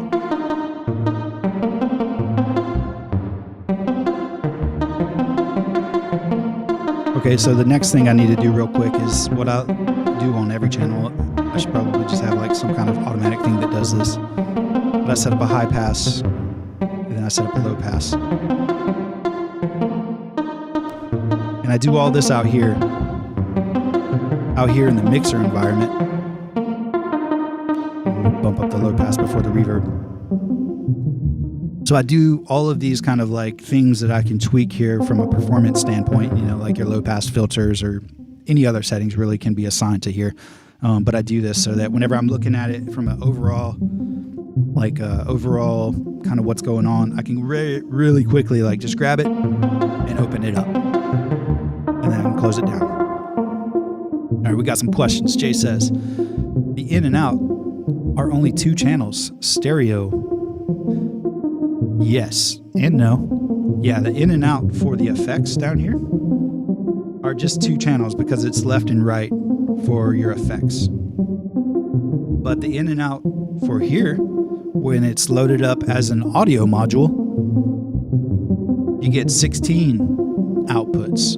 Okay, so the next thing I need to do real quick is what I do on every channel. I should probably just have like some kind of automatic thing that does this. But I set up a high pass, and then I set up a low pass. And I do all this out here in the mixer environment. Bump up the low pass before the reverb. So I do all of these kind of like things that I can tweak here from a performance standpoint, you know, like your low pass filters or any other settings really can be assigned to here. But I do this so that whenever I'm looking at it from an overall kind of what's going on, I can really quickly like just grab it and open it up. And then I can close it down. All right, we got some questions. Jay says, the in and out are only 2 channels, stereo. Yes and no. Yeah, the in and out for the effects down here are just 2 channels because it's left and right for your effects. But the in and out for here, when it's loaded up as an audio module, you get 16 outputs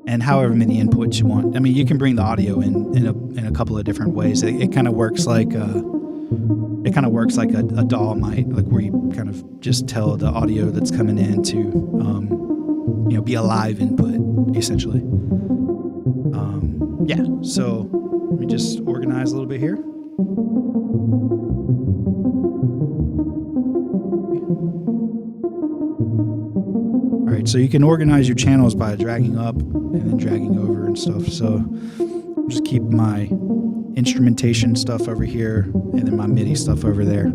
and however many inputs you want. I mean, you can bring the audio in a couple of different ways. It kind of works like a DAW might, like where you kind of just tell the audio that's coming in to, be a live input, essentially. Yeah, so let me just organize a little bit here. All right, so you can organize your channels by dragging up and then dragging over and stuff. So I'll just keep my instrumentation stuff over here and then my MIDI stuff over there.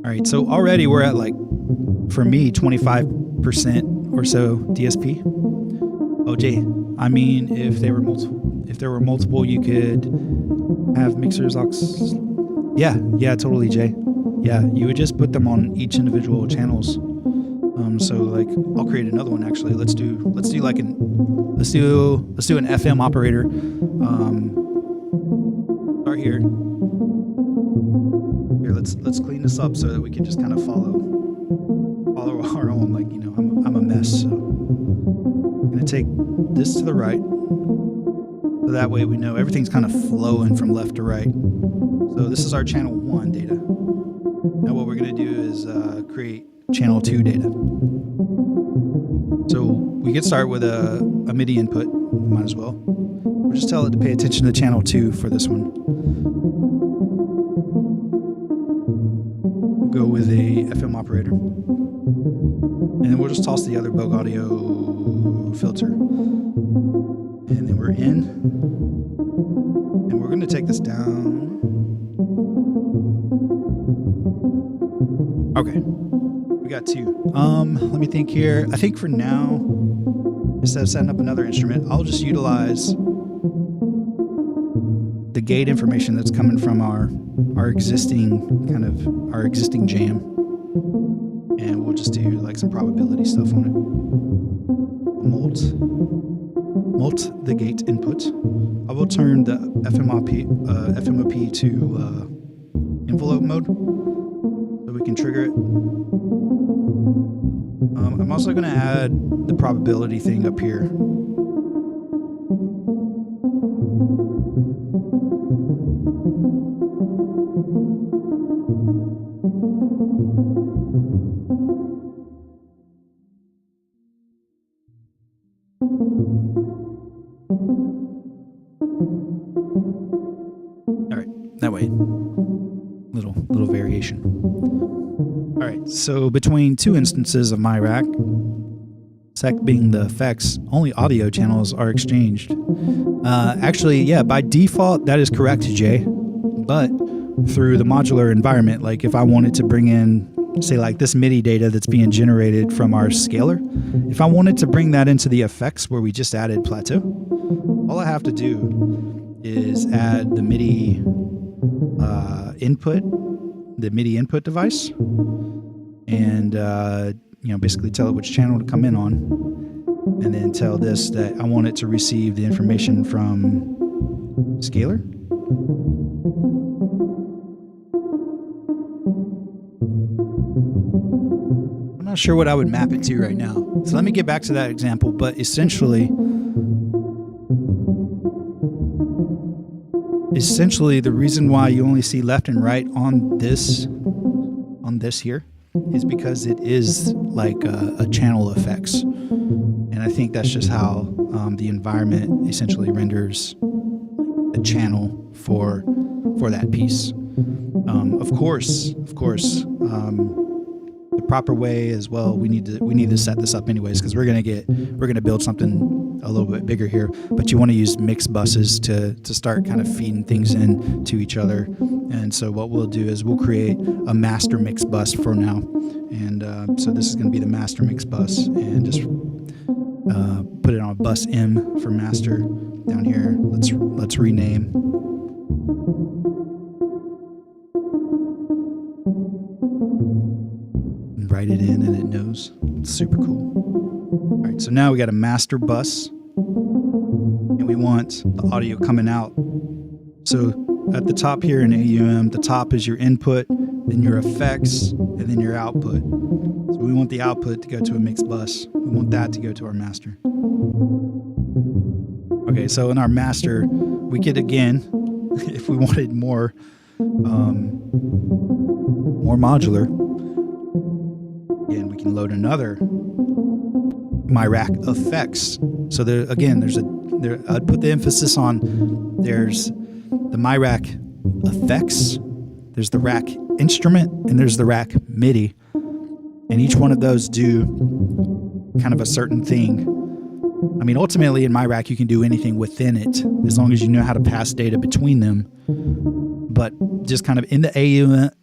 All right, so already we're at like, for me, 25% or so DSP. OJ, I mean, if there were multiple, you could have mixers aux. Yeah, totally, Jay. Yeah, you would just put them on each individual channels. So like, I'll create another one actually. Let's do an FM operator. Start here. Here, let's clean this up so that we can just kind of follow our own. Like, I'm a mess. So I'm gonna take this to the right, so that way we know everything's kind of flowing from left to right. So this is our channel 1 data. Now what we're gonna do is create channel 2 data. So we could start with a MIDI input, might as well. We'll just tell it to pay attention to channel 2 for this one. We'll go with a FM operator. And then we'll just toss the other Bogue Audio filter. And then we're in. And we're gonna take this down. Okay. We got 2. Let me think here. I think for now, instead of setting up another instrument, I'll just utilize the gate information that's coming from our existing jam, and we'll just do like some probability stuff on it. Mult the gate input. I will turn the FMOP to envelope mode so we can trigger it. I'm also going to add the probability thing up here. All right, that way, little variation. All right, so between 2 instances of miRack, sec being the effects, only audio channels are exchanged. Actually, yeah, by default, that is correct, Jay. But through the modular environment, like if I wanted to bring in say like this MIDI data that's being generated from our scaler, if I wanted to bring that into the effects where we just added plateau, all I have to do is add the MIDI input, the MIDI input device, and basically tell it which channel to come in on, and then tell this that I want it to receive the information from scaler. I'm not sure what I would map it to right now, so let me get back to that example. But essentially the reason why you only see left and right on this here is because it is like a channel effects, and I think that's just how the environment essentially renders a channel for that piece. Of course, the proper way as well. We need to set this up anyways, because we're gonna build something a little bit bigger here. But you want to use mix buses to start kind of feeding things in to each other. And so what we'll do is we'll create a master mix bus for now. And so this is going to be the master mix bus, and just put it on bus M for master down here. Let's rename. And write it in, and it knows. It's super cool. All right, so now we got a master bus, and we want the audio coming out. So at the top here in AUM, the top is your input, then your effects, and then your output. So we want the output to go to a mixed bus. We want that to go to our master. Okay, so in our master, we could, again, if we wanted more modular, again, we can load another miRack effects. So there, again, I'd put the emphasis on, there's the miRack effects, there's the rack instrument, and there's the rack MIDI. And each one of those do kind of a certain thing. I mean, ultimately in miRack, you can do anything within it as long as you know how to pass data between them. But just kind of in the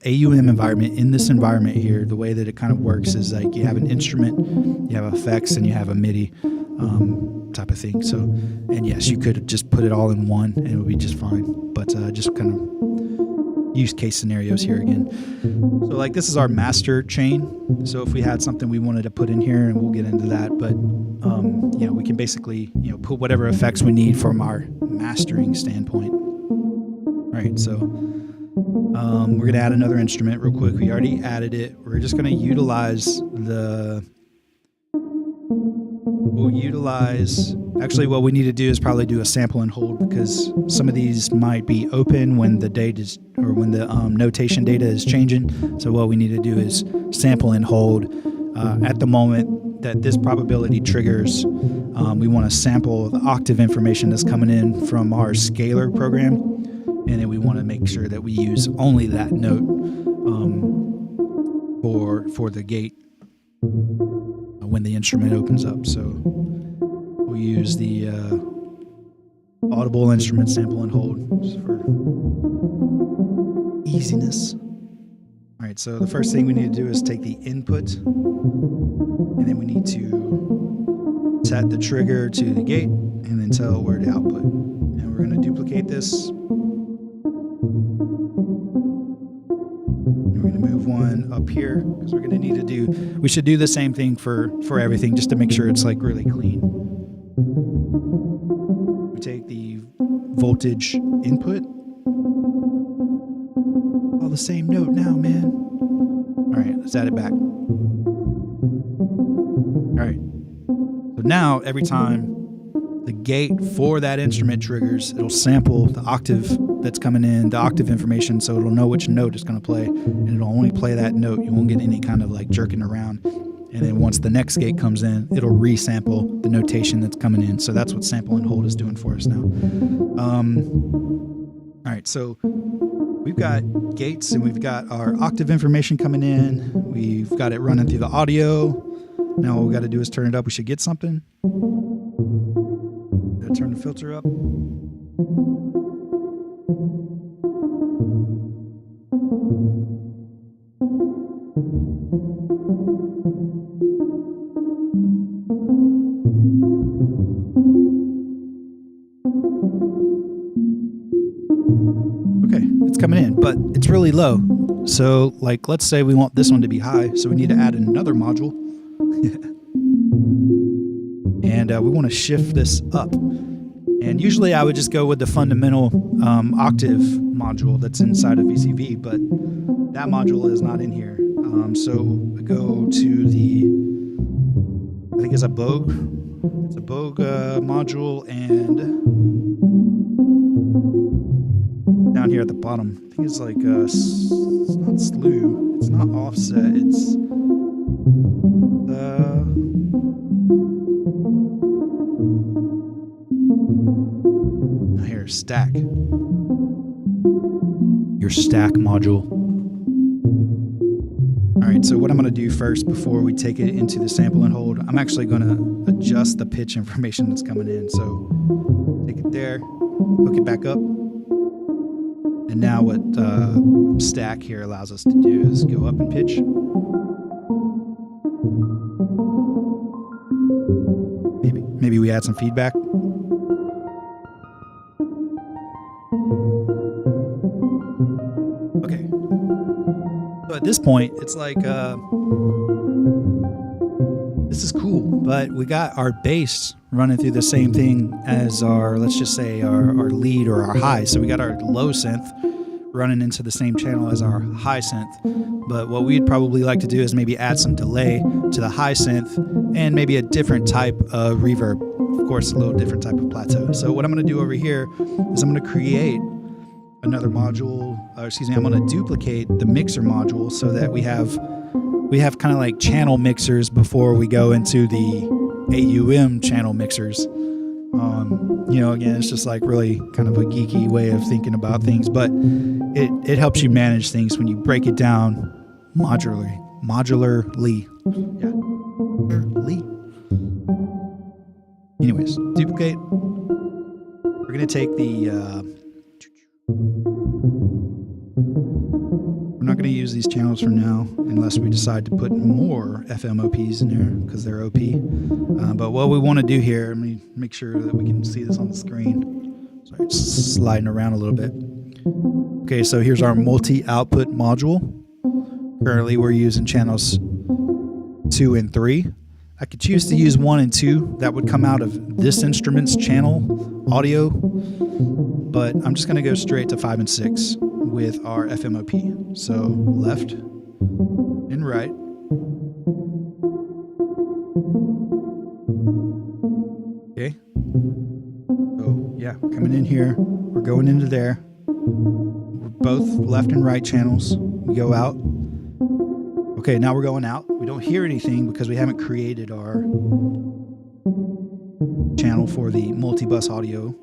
AUM environment, in this environment here, the way that it kind of works is like you have an instrument, you have effects, and you have a MIDI type of thing. So, and yes, you could just put it all in one and it would be just fine. But just kind of use case scenarios here again. So like this is our master chain. So if we had something we wanted to put in here, and we'll get into that, but we can basically put whatever effects we need from our mastering standpoint. All right, so we're gonna add another instrument real quick. We already added it. We're just gonna utilize actually what we need to do is probably do a sample and hold, because some of these might be open when the data is, or when the notation data is changing. So what we need to do is sample and hold. At the moment that this probability triggers, we want to sample the octave information that's coming in from our scaler program, and then we want to make sure that we use only that note for the gate when the instrument opens up. So we'll use the audible instrument sample and hold just for easiness. All right, so the first thing we need to do is take the input, and then we need to set the trigger to the gate, and then tell where the output. And we're going to duplicate this. We're going to move one up here, because we're going to need to we should do the same thing for everything, just to make sure it's like really clean. We take the voltage input. All the same note now, man. All right, let's add it back. All right. So now every time the gate for that instrument triggers, it'll sample the octave that's coming in, the octave information, so it'll know which note it's going to play, and it'll only play that note. You won't get any kind of like jerking around. And then once the next gate comes in, it'll resample the notation that's coming in. So that's what sample and hold is doing for us now. All right, so we've got gates, and we've got our octave information coming in. We've got it running through the audio. Now what we got to do is turn it up. We should get something. Gotta turn the filter up. it's coming in, but it's really low. So like, let's say we want this one to be high, so we need to add another module. And we want to shift this up. And usually I would just go with the fundamental octave module that's inside of VCV, but that module is not in here. So I go to the, I think it's a Bogue. It's a Bogue module, and down here at the bottom, I think it's like it's not slew, it's not offset, it's here, stack. Your stack module. All right, so what I'm going to do first before we take it into the sample and hold, I'm actually going to adjust the pitch information that's coming in. So take it there, hook it back up. And now what stack here allows us to do is go up in pitch. Maybe we add some feedback. Okay. So at this point, it's like, this is cool, but we got our bass running through the same thing as our, let's just say our lead or our high. So we got our low synth running into the same channel as our high synth. But what we'd probably like to do is maybe add some delay to the high synth and maybe a different type of reverb. Of course, a little different type of plateau. So what I'm going to do over here is I'm going to create another module, I'm going to duplicate the mixer module so that we have kind of like channel mixers before we go into the AUM channel mixers. You know, again, it's just like really kind of a geeky way of thinking about things, but it helps you manage things when you break it down modularly. Yeah. Anyways, duplicate. We're going to take the, we're not going to use these channels for now unless we decide to put more FMOPs in there because they're OP. But what we want to do here, let me make sure that we can see this on the screen. Sorry, it's sliding around a little bit. Okay, so here's our multi-output module. Currently we're using channels 2 and 3. I could choose to use 1 and 2. That would come out of this instrument's channel audio. But I'm just going to go straight to 5 and 6 with our FMOP. So left and right. Okay. So yeah, coming in here. We're going into there. We're both left and right channels. We go out. Okay, now we're going out. We don't hear anything because we haven't created our channel for the multi-bus audio.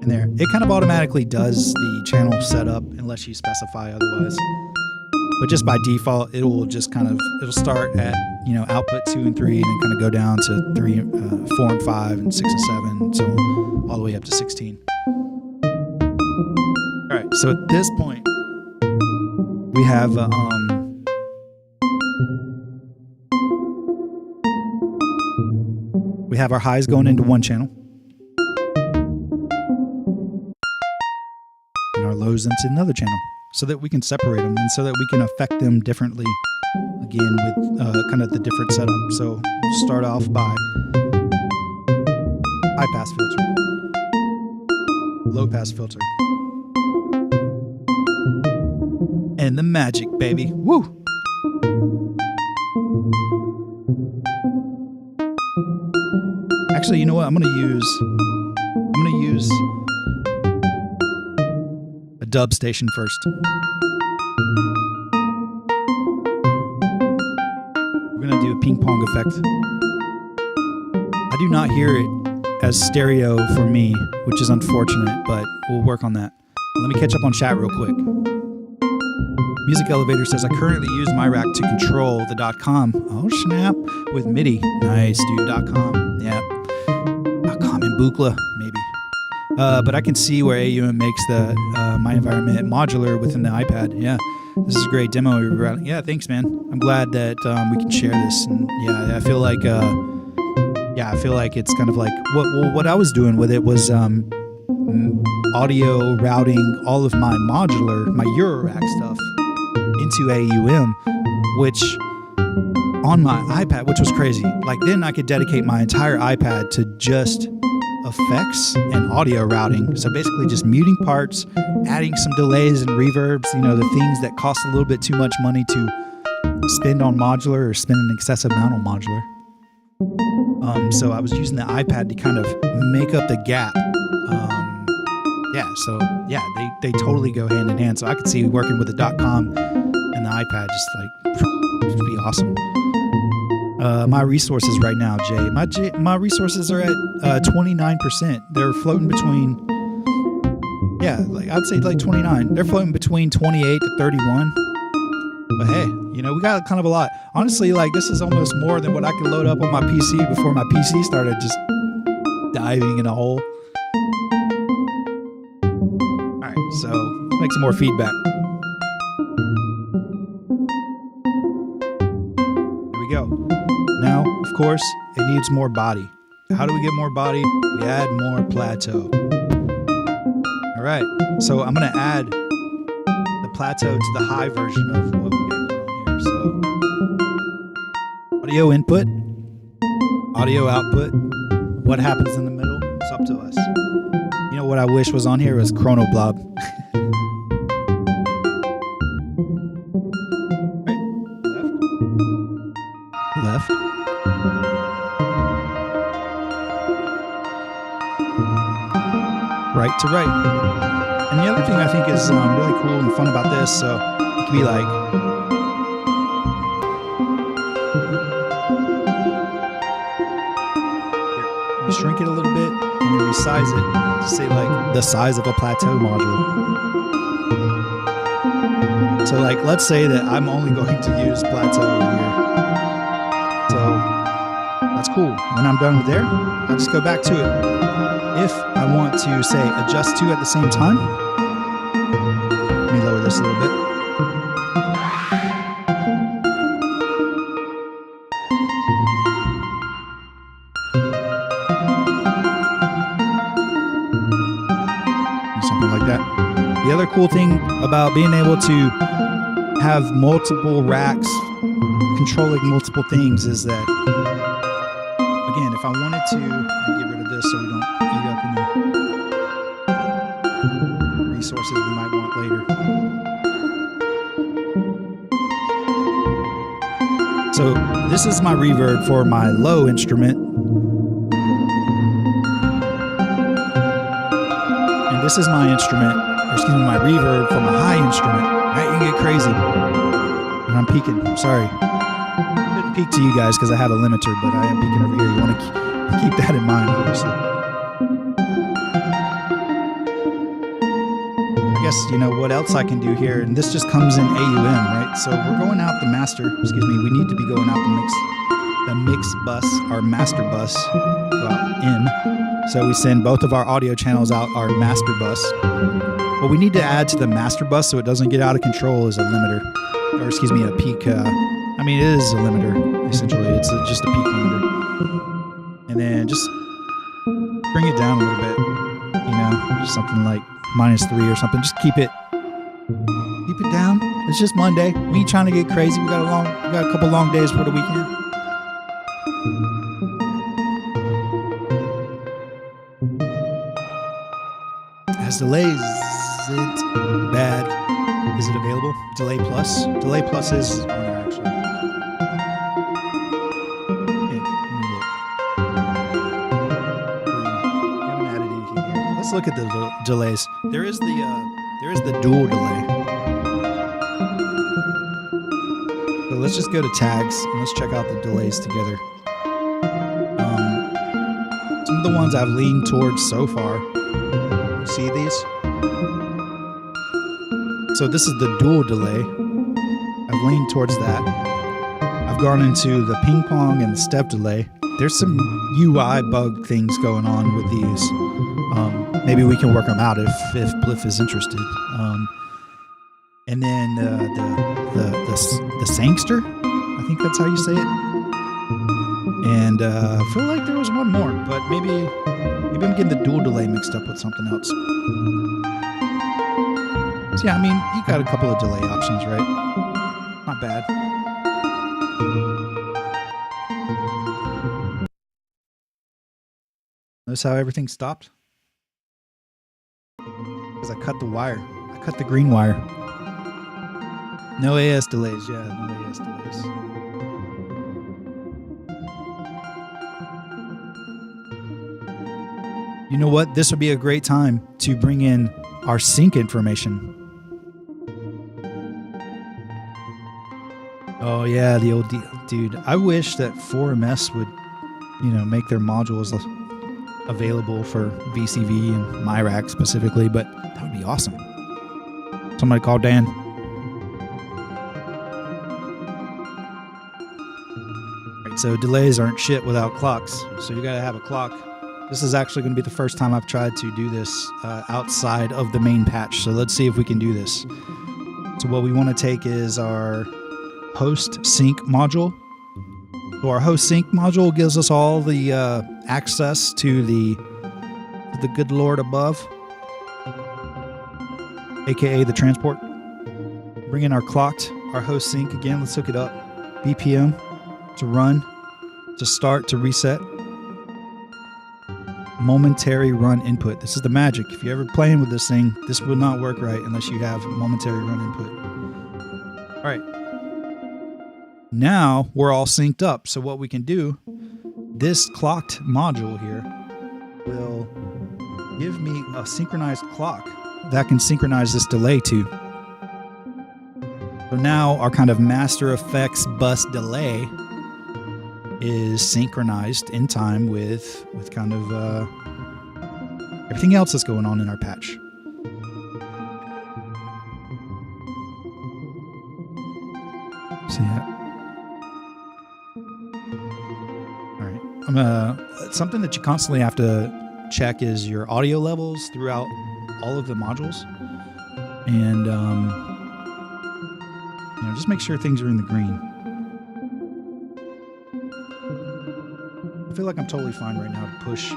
And there, it kind of automatically does the channel setup unless you specify otherwise. But just by default, it will just kind of, it'll start at, you know, output 2 and 3 and then kind of go down to 3, 4 and 5 and 6 and 7 and so on, all the way up to 16. All right, so at this point, we have our highs going into one channel and our lows into another channel so that we can separate them and so that we can affect them differently again with kind of the different setup. So we'll start off by high pass filter, low pass filter, and the magic, baby. Woo! Actually, you know what? I'm gonna use a dubstation first. We're gonna do a ping pong effect. I do not hear it as stereo for me, which is unfortunate, but we'll work on that. Let me catch up on chat real quick. Music Elevator says, I currently use miRack to control the .com. Oh, snap. With MIDI. Nice, dude. .com. Yeah. .com and Buchla, maybe. But I can see where AUM makes the My Environment modular within the iPad. Yeah. This is a great demo. Yeah, thanks, man. I'm glad that we can share this. And yeah, I feel like it's kind of like what I was doing with it was audio routing all of my URAC stuff into AUM, which on my iPad, which was crazy. Like then I could dedicate my entire iPad to just effects and audio routing. So basically just muting parts, adding some delays and reverbs, the things that cost a little bit too much money to spend on modular or spend an excessive amount on modular. So I was using the iPad to kind of make up the gap. They totally go hand in hand. So I could see working with the .com and the iPad just be awesome. My resources right now, Jay. My resources are at 29%. They're floating between, I'd say like 29. They're floating between 28 to 31. But hey, we got kind of a lot. Honestly, like this is almost more than what I could load up on my PC before my PC started just diving in a hole. All right, so let's make some more feedback. Here we go. Now, of course, it needs more body. How do we get more body? We add more plateau. All right, so I'm going to add the plateau to the high version of what we got going on here. So, audio input, audio output. What happens in the middle? It's up to us. What I wish was on here was Chrono Blob. Left. Right to right. And the other thing I think is really cool and fun about this, so it can be like, here, we shrink it a little bit and then resize it to say like the size of a plateau module. So like, let's say that I'm only going to use plateau here. So that's cool. When I'm done with there, I'll just go back to it. If I want to say adjust two at the same time, let me lower this a little bit. Something like that. The other cool thing about being able to have multiple racks controlling multiple things is that, again, if I wanted to, I'll get rid of this so we don't eat up any resources we might want later. So this is my reverb for my low instrument. And this is my my reverb for my high instrument. Right, you can get crazy. And I'm peaking, sorry. I didn't peak to you guys because I have a limiter, but I am peaking over here. You want to keep that in mind, obviously. I guess, what else I can do here, and this just comes in AUM, right? So we're going out the master, we need to be going out the mix bus, our master bus, in. So we send both of our audio channels out our master bus. What we need to add to the master bus so it doesn't get out of control is a limiter, or a peak. It is a limiter, essentially. It's just a peak limiter. And then just bring it down a little bit, just something like -3 or something. Just keep it down. It's just Monday. We ain't trying to get crazy. We got a couple long days for the weekend. Has delays. Is it bad? Is it available? Delay plus? Delay plus is on there, actually. We haven't added anything here. Let's look at the delays. There is the dual delay. So let's just go to tags and let's check out the delays together. Some of the ones I've leaned towards so far. See these? So this is the dual delay. I've leaned towards that. I've gone into the ping pong and the step delay. There's some UI bug things going on with these. Maybe we can work them out if Bliff is interested. And then the Sangster, I think that's how you say it. And I feel like there was one more, but maybe Maybe I'm getting the dual delay mixed up with something else. So yeah, I mean, you got a couple of delay options, right? Not bad. Notice how everything stopped? Because I cut the wire. I cut the green wire. No AS delays, yeah, no AS delays. You know what? This would be a great time to bring in our sync information. Oh yeah, the old dude. I wish that 4MS would, make their modules available for VCV and miRack specifically, but that would be awesome. Somebody call Dan. Right, so delays aren't shit without clocks, so you gotta have a clock. This is actually going to be the first time I've tried to do this outside of the main patch, so let's see if we can do this. So what we want to take is our host sync module. So our host sync module gives us all the access to the good Lord above, aka the transport. Bring in our clocked, our host sync again. Let's hook it up. BPM to run, to start, to reset. Momentary run input. This is the magic. If you're ever playing with this thing, this will not work right unless you have momentary run input. All right. Now we're all synced up. So what we can do, this clocked module here will give me a synchronized clock that can synchronize this delay to. So now our kind of Master Effects bus delay is synchronized in time with kind of everything else that's going on in our patch. See that? All right. Something that you constantly have to check is your audio levels throughout all of the modules, and just make sure things are in the green. I feel like I'm totally fine right now to push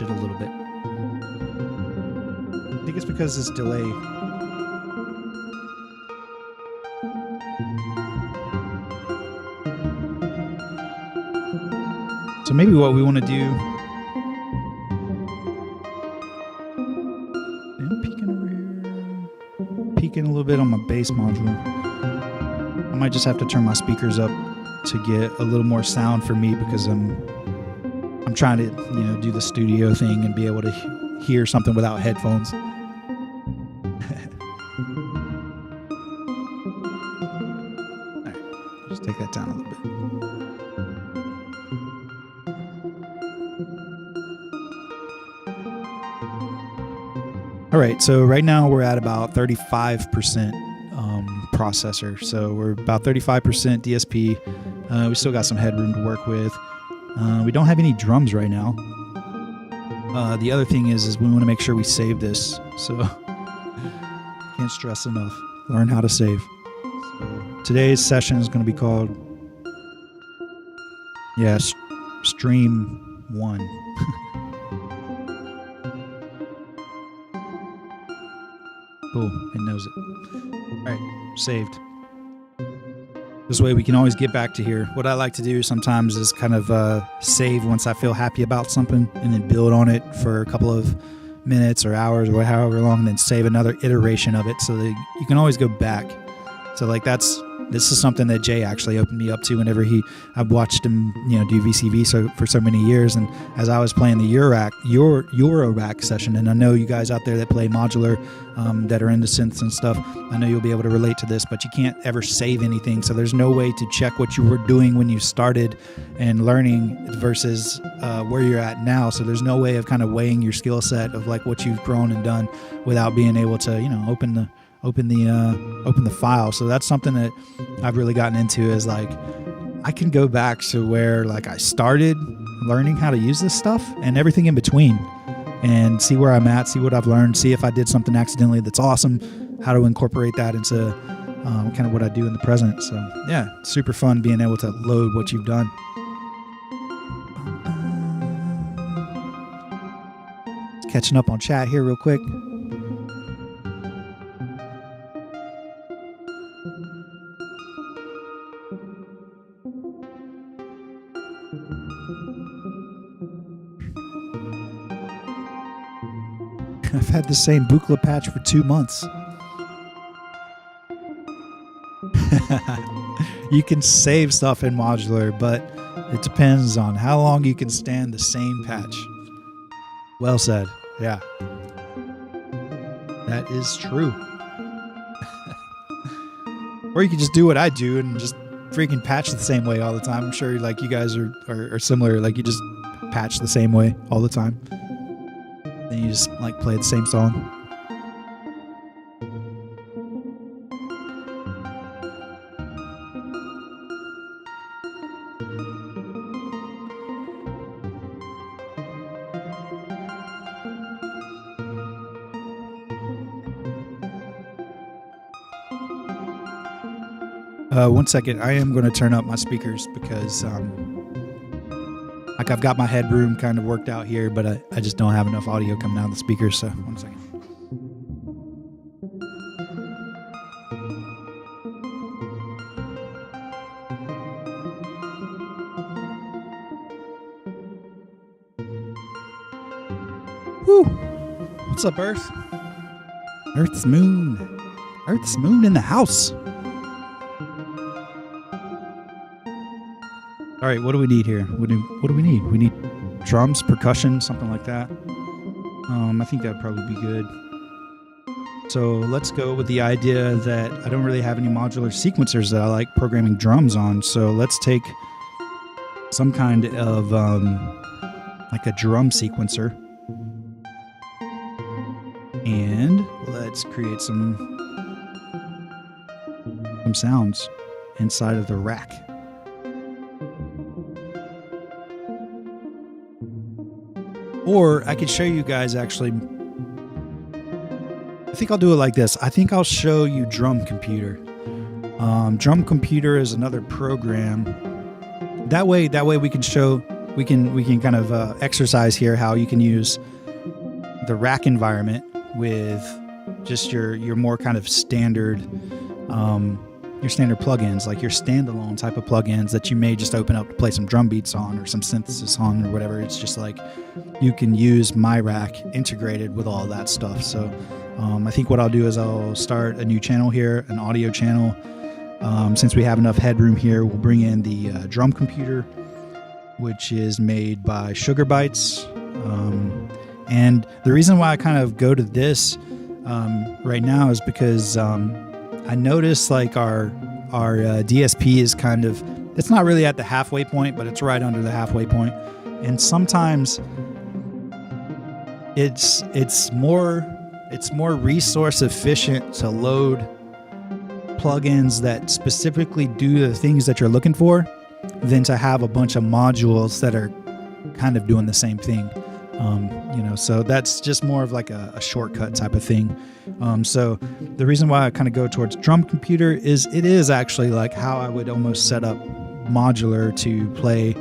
it a little bit. I think it's because this delay. So maybe what we want to do. I'm peeking over here. Peeking a little bit on my bass module. I might just have to turn my speakers up to get a little more sound for me, because I'm trying to do the studio thing and be able to hear something without headphones. All right, just take that down a little bit. All right, so right now we're at about 35% processor. So we're about 35% DSP. We still got some headroom to work with. We don't have any drums right now. The other thing is we want to make sure we save this. So can't stress enough. Learn how to save. So today's session is going to be called, Stream 1. Cool, it knows it. All right, saved. This way we can always get back to here. What I like to do sometimes is kind of save once I feel happy about something, and then build on it for a couple of minutes or hours or however long, and then save another iteration of it so that you can always go back. So like this is something that Jay actually opened me up to whenever I've watched him, do VCV for so many years. And as I was playing the Euro Rack session, and I know you guys out there that play modular, that are into synths and stuff, I know you'll be able to relate to this, but you can't ever save anything. So there's no way to check what you were doing when you started and learning versus where you're at now. So there's no way of kind of weighing your skill set of like what you've grown and done without being able to, open the file. So that's something that I've really gotten into, is like I can go back to where like I started learning how to use this stuff and everything in between, and see where I'm at, see what I've learned, see if I did something accidentally that's awesome, how to incorporate that into kind of what I do in the present. So yeah, super fun being able to load what you've done. catching up on chat here real quick. I've had the same Buchla patch for 2 months. You can save stuff in modular, but it depends on how long you can stand the same patch. Well said. Yeah. That is true. Or you can just do what I do and just freaking patch the same way all the time. I'm sure like you guys are similar. Like you just patch the same way all the time. Then you just like play the same song. One second, I am going to turn up my speakers because like I've got my headroom kind of worked out here, but I just don't have enough audio coming out of the speakers, so one second. Woo! What's up, Earth? Earth's moon. Earth's moon in the house. All right, what do we need here? What do we need? We need drums, percussion, something like that. I think that would probably be good. So let's go with the idea that I don't really have any modular sequencers that I like programming drums on. So let's take some kind of like a drum sequencer. And let's create some sounds inside of the rack. Or I could show you guys actually, I think I'll do it like this. I think I'll show you Drum Computer. Drum Computer is another program. That way we can show, we can kind of exercise here how you can use the rack environment with just your more kind of standard, your standard plugins, like your standalone type of plugins that you may just open up to play some drum beats on or some synthesis on or whatever. It's just like you can use miRack integrated with all that stuff. So I think what I'll do is I'll start a new channel here, an audio channel. Since we have enough headroom here, we'll bring in the Drum Computer, which is made by Sugar Bytes. And the reason why I kind of go to this right now is because I noticed like our DSP is kind of, it's not really at the halfway point, but it's right under the halfway point. And sometimes it's more resource efficient to load plugins that specifically do the things that you're looking for than to have a bunch of modules that are kind of doing the same thing. So that's just more of like a shortcut type of thing. So the reason why I kind of go towards Drum Computer is it is actually like how I would almost set up modular to play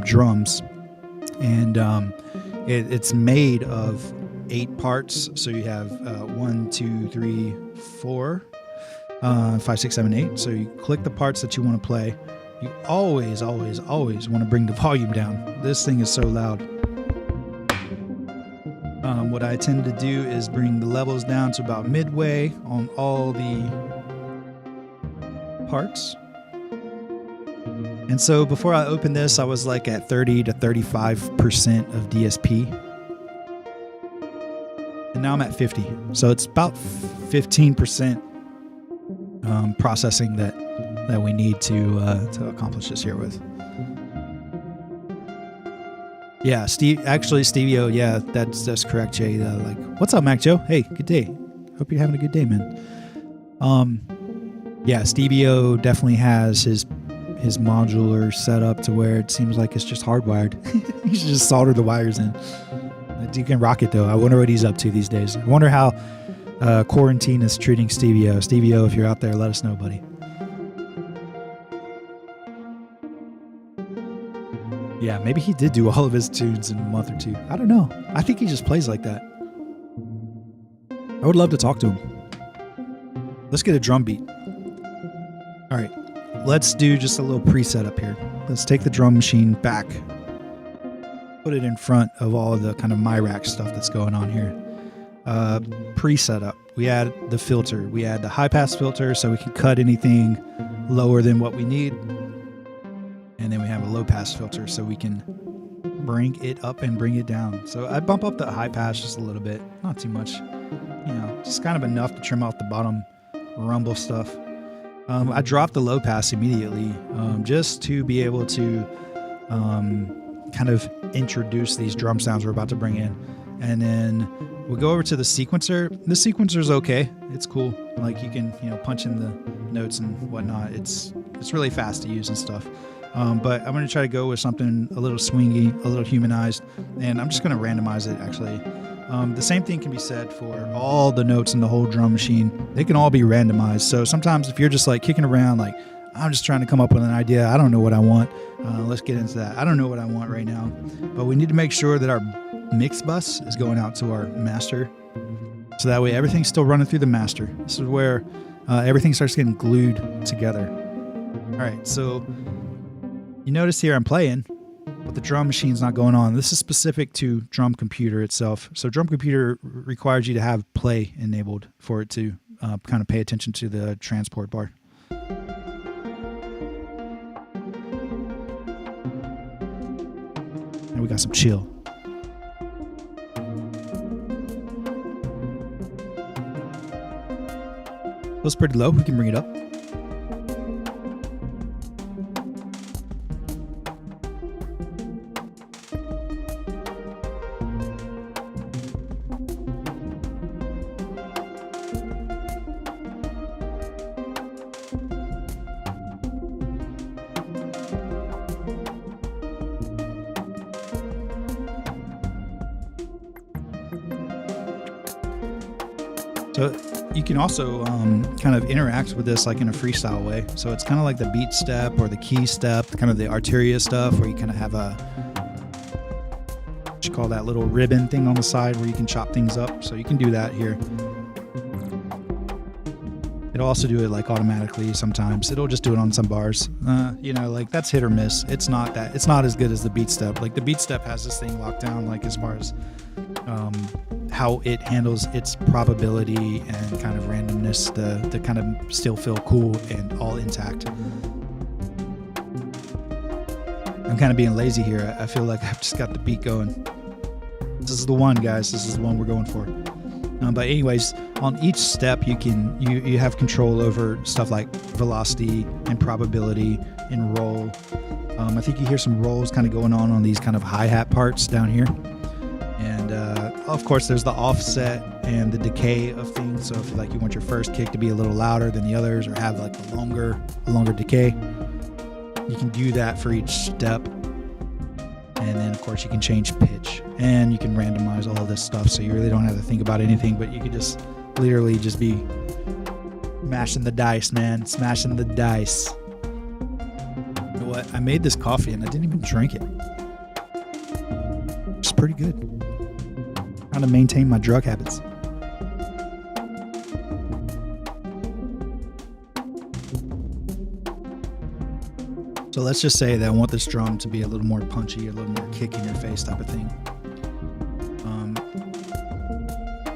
drums. And it's made of 8 parts. So you have 1, 2, 3, 4, 5, 6, 7, 8. So you click the parts that you want to play. You always want to bring the volume down. This thing is so loud. What I tend to do is bring the levels down to about midway on all the parts. And so before I opened this, I was like at 30 to 35% of DSP. And now I'm at 50. So it's about 15% processing that we need to accomplish this here with. Yeah, Stevio, yeah, that's correct, Jay. Like, what's up, Mac Joe? Hey, good day. Hope you're having a good day, man. Yeah, Stevio definitely has his modular set up to where it seems like it's just hardwired. You should just solder the wires in. You can rock it though. I wonder what he's up to these days. I wonder how quarantine is treating Stevio. Stevio, if you're out there, let us know, buddy. Yeah, maybe he did do all of his tunes in a month or two. I don't know. I think he just plays like that. I would love to talk to him. Let's get a drum beat. All right, let's do just a little preset up here. Let's take the drum machine back, put it in front of all of the kind of miRack stuff that's going on here. Preset up. We add the filter. We add the high pass filter so we can cut anything lower than what we need. And then we have a low pass filter so we can bring it up and bring it down. So I bump up the high pass just a little bit, not too much, just kind of enough to trim off the bottom rumble stuff. I dropped the low pass immediately just to be able to kind of introduce these drum sounds we're about to bring in. And then we'll go over to the sequencer. The sequencer is okay. It's cool. Like you can, punch in the notes and whatnot. It's really fast to use and stuff. But I'm going to try to go with something a little swingy, a little humanized, and I'm just going to randomize it actually. The same thing can be said for all the notes in the whole drum machine. They can all be randomized. So sometimes if you're just like kicking around, like I'm just trying to come up with an idea, I don't know what I want. Let's get into that. I don't know what I want right now, but we need to make sure that our mix bus is going out to our master. So that way everything's still running through the master. This is where everything starts getting glued together. All right, so you notice here I'm playing, but the drum machine's not going on. This is specific to drum computer itself. So drum computer requires you to have play enabled for it to kind of pay attention to the transport bar. And we got some chill. Feels pretty low. We can bring it up. So you can also kind of interact with this like in a freestyle way. So it's kind of like the beat step or the key step, kind of the arteria stuff where you kind of have a, what you call that little ribbon thing on the side where you can chop things up. So you can do that here. It'll also do it like automatically sometimes. It'll just do it on some bars. Like that's hit or miss. It's not as good as the beat step. Like the beat step has this thing locked down, like as far as how it handles its probability and kind of randomness, the kind of still feel cool and all intact. I'm kind of being lazy here. I feel like I've just got the beat going. This is the one, guys. This is the one we're going for. But anyways, on each step you have control over stuff like velocity and probability and roll. I think you hear some rolls kind of going on these kind of hi-hat parts down here. And of course there's the offset and the decay of things. So if you want your first kick to be a little louder than the others or have like a longer decay, you can do that for each step. And then of course you can change pitch and you can randomize all this stuff. So you really don't have to think about anything, but you could just literally just be mashing the dice, man. Smashing the dice. You know what? I made this coffee and I didn't even drink it. It's pretty good. Trying to maintain my drug habits. So let's just say that I want this drum to be a little more punchy, a little more kick in your face type of thing.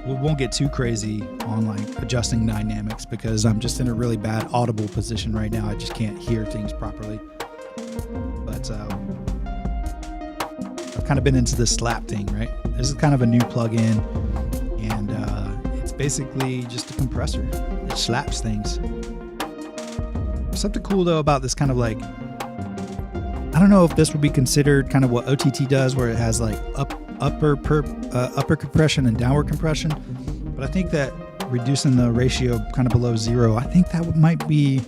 We won't get too crazy on like adjusting dynamics because I'm just in a really bad audible position right now. I just can't hear things properly. But I've kind of been into this Schlap thing, right? This is kind of a new plugin, and it's basically just a compressor. It slaps things. Something cool though about this kind of like, I don't know if this would be considered kind of what OTT does, where it has like upper compression and downward compression, but I think that reducing the ratio kind of below zero, I think that might be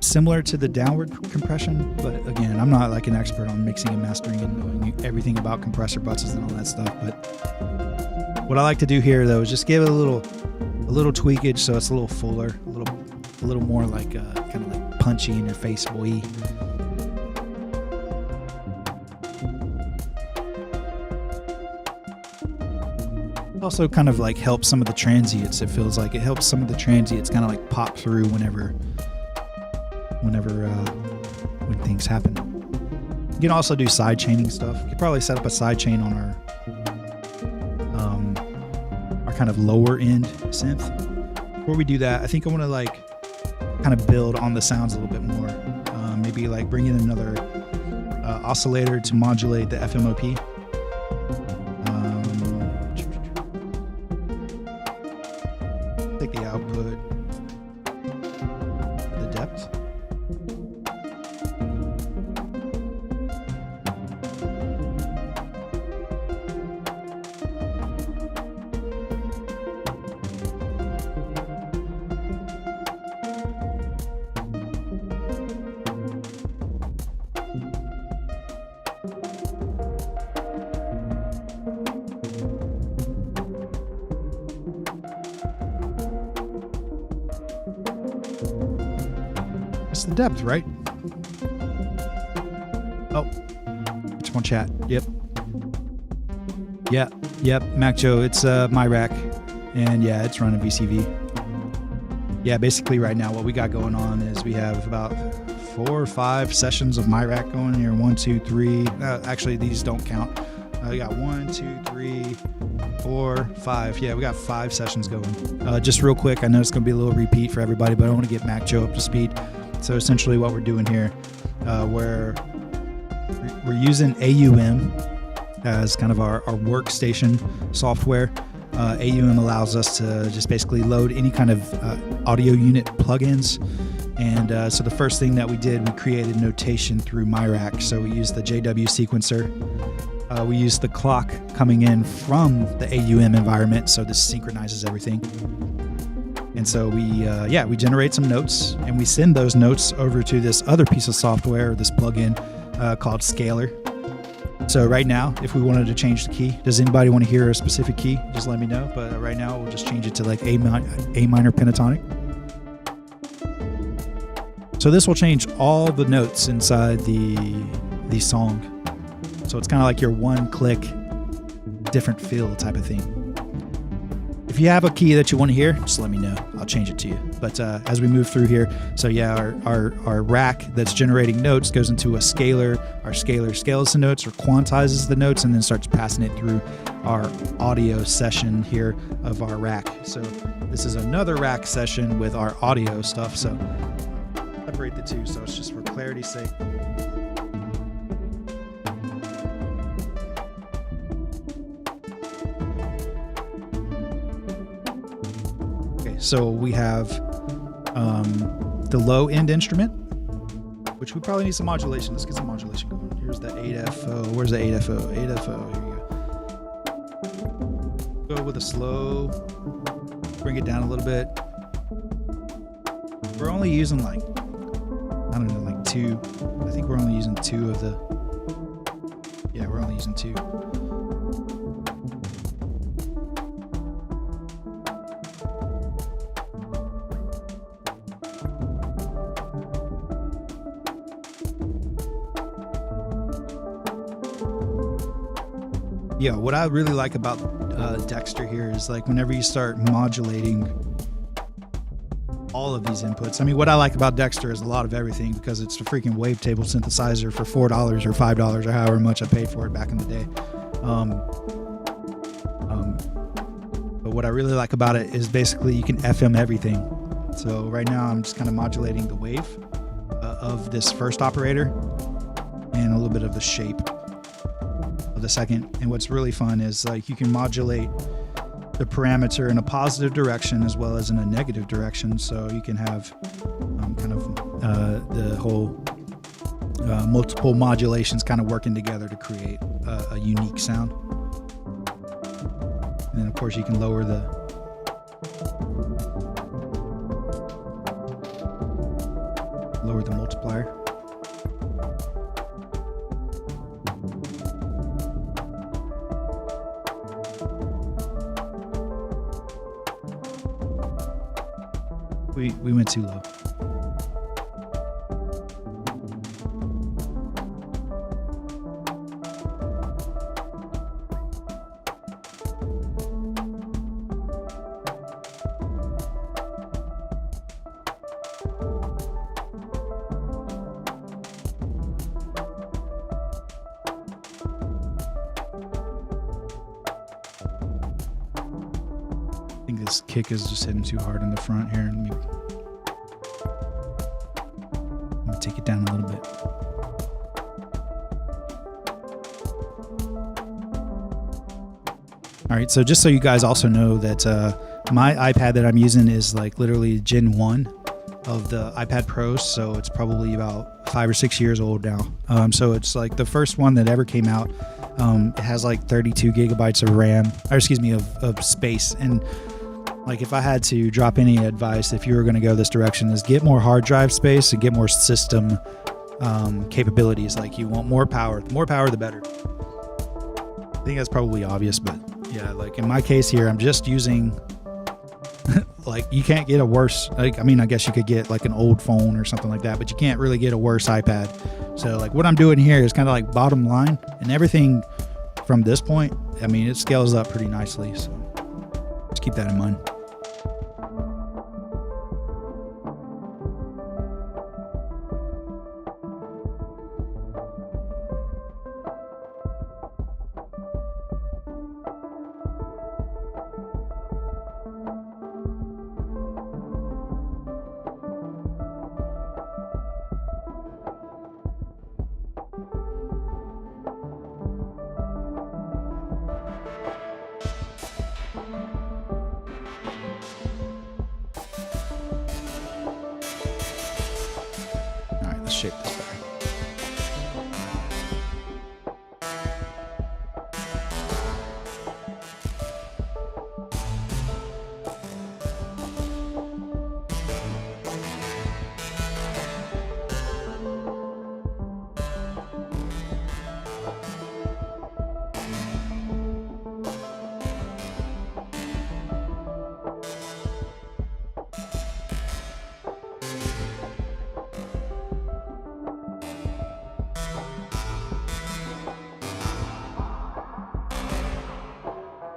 similar to the downward compression. But again, I'm not like an expert on mixing and mastering and knowing everything about compressor buses and all that stuff. But what I like to do here though is just give it a little tweakage so it's a little fuller, a little more like kind of like punchy in your face, boy. Also kind of like helps some of the transients. It feels like it helps some of the transients kind of like pop through whenever when things happen. You can also do side chaining stuff. You could probably set up a side chain on our kind of lower end synth. Before we do that, I think I want to like kind of build on the sounds a little bit more. Maybe like bring in another oscillator to modulate the FMOP. Take the output, the depth. It's the depth, right? Oh, it's one chat. Yep. Mac Joe, it's miRack, and yeah, it's running VCV. Yeah, basically right now what we got going on is we have about 4 or 5 sessions of miRack going here. 1, 2, 3. Actually, these don't count. We got 1, 2, 3, 4, 5. Yeah, we got 5 sessions going. Just real quick, I know it's gonna be a little repeat for everybody, but I want to get Mac Joe up to speed. So essentially what we're doing here, we're using AUM as kind of our workstation software. AUM allows us to just basically load any kind of audio unit plugins. And so the first thing that we did, we created notation through miRack. So we used the JW sequencer. We used the clock coming in from the AUM environment. So this synchronizes everything. And so we generate some notes, and we send those notes over to this other piece of software, this plugin called Scalar. So right now, if we wanted to change the key, does anybody want to hear a specific key? Just let me know. But right now, we'll just change it to like A minor pentatonic. So this will change all the notes inside the song. So it's kind of like your one-click, different feel type of thing. If you have a key that you want to hear, just let me know. I'll change it to you. But as we move through here, so yeah, our rack that's generating notes goes into a scalar. Our scalar scales the notes or quantizes the notes and then starts passing it through our audio session here of our rack. So this is another rack session with our audio stuff. So separate the two. So it's just for clarity's sake. So we have the low end instrument, which we probably need some modulation. Let's get some modulation going. Here's the 8FO. Where's the 8FO? 8FO. Here you go. Go with a slow. Bring it down a little bit. We're only using like, I don't know, like 2. I think we're only using 2 of the. Yeah, we're only using 2. Yeah, what I really like about Dexter here is like whenever you start modulating all of these inputs. I mean, what I like about Dexter is a lot of everything because it's a freaking wavetable synthesizer for $4 or $5 or however much I paid for it back in the day. But what I really like about it is basically you can FM everything. So right now I'm just kind of modulating the wave of this first operator and a little bit of the shape of the second. And what's really fun is like you can modulate the parameter in a positive direction as well as in a negative direction. So you can have kind of the whole multiple modulations kind of working together to create a unique sound. And then of course you can lower the multiplier. We went too low. this kick is just hitting too hard in the front here. I'm gonna take it down a little bit. All right, so just so you guys also know that my iPad that I'm using is like literally Gen 1 of the iPad Pro, so it's probably about 5 or 6 years old now. So it's like the first one that ever came out. It has like 32 gigabytes of RAM, or excuse me, of space. And like if I had to drop any advice, if you were going to go this direction, is get more hard drive space and get more system capabilities. Like you want more power. The more power, the better. I think that's probably obvious, but yeah, like in my case here, I'm just using like you can't get a worse, like, I mean, I guess you could get like an old phone or something like that, but you can't really get a worse iPad. So like what I'm doing here is kind of like bottom line, and everything from this point, I mean, it scales up pretty nicely. So just keep that in mind. Shape this better.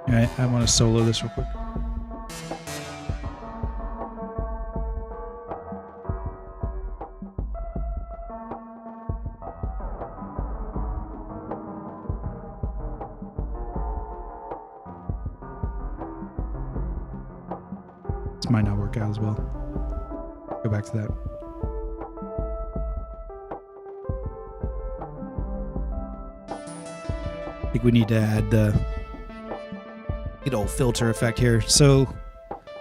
All right, I want to solo this real quick. This might not work out as well. Go back to that. I think we need to add the good old filter effect here. So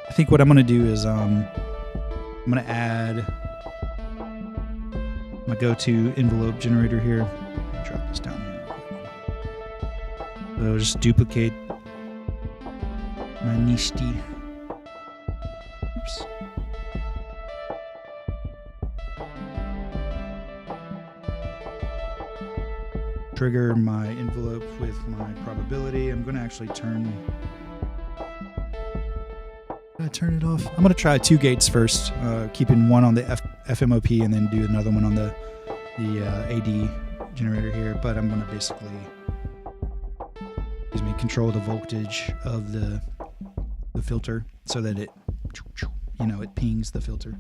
I think what I'm going to do is I'm going to add my go-to envelope generator here. Drop this down here. So just duplicate my nishti. Oops. Trigger my envelope with my probability. I'm going to actually turn it off. I'm going to try 2 gates first, keeping one on the FMOP and then do another one on the AD generator here. But I'm going to basically control the voltage of the filter so that it, it pings the filter.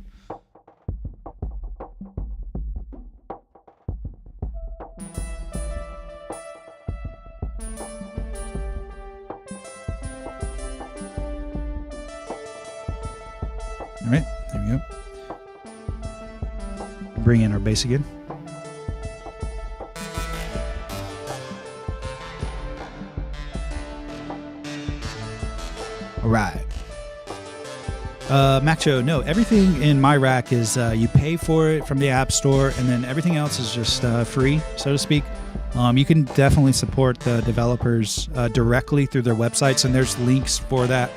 All right, there we go. Bring in our bass again. All right. Macho, no, everything in miRack is you pay for it from the App Store, and then everything else is just free, so to speak. You can definitely support the developers directly through their websites, and there's links for that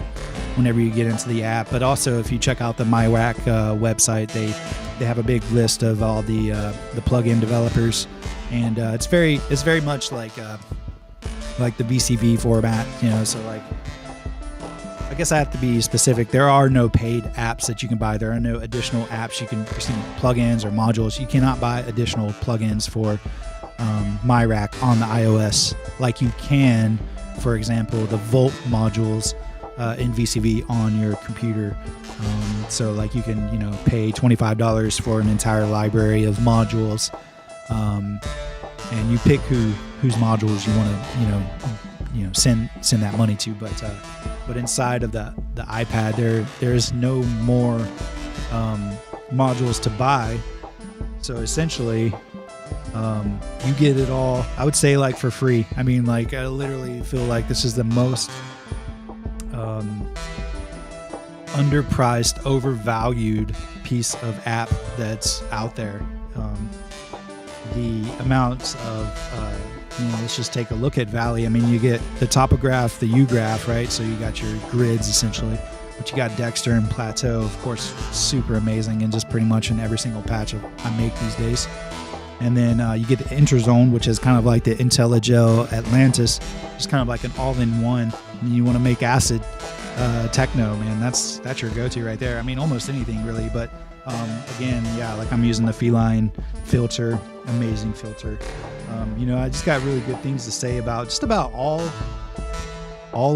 whenever you get into the app. But also, if you check out the miRack website, they have a big list of all the plugin developers, and it's very much like the VCV format, So like, I guess I have to be specific. There are no paid apps that you can buy. There are no additional apps you can plugins or modules. You cannot buy additional plugins for miRack on the iOS like you can, for example, the Volt modules in VCV on your computer. So like you can, pay $25 for an entire library of modules, and you pick whose modules you want to, send that money to. But inside of the the iPad, there's no more modules to buy. So essentially, you get it all, I would say, like for free. I mean, like, I literally feel like this is the most underpriced, overvalued piece of app that's out there. The amounts of, let's just take a look at Valley. I mean, you get the topograph, the U-graph, right? So you got your grids essentially, but you got Dexter and Plateau, of course, super amazing, and just pretty much in every single patch I make these days. And then you get the Interzone, which is kind of like the IntelliGel Atlantis, just kind of like an all-in-one. And you want to make acid techno, man, that's your go-to right there. I mean, almost anything really, but again, yeah, like I'm using the Feline filter, amazing filter. I just got really good things to say about just about all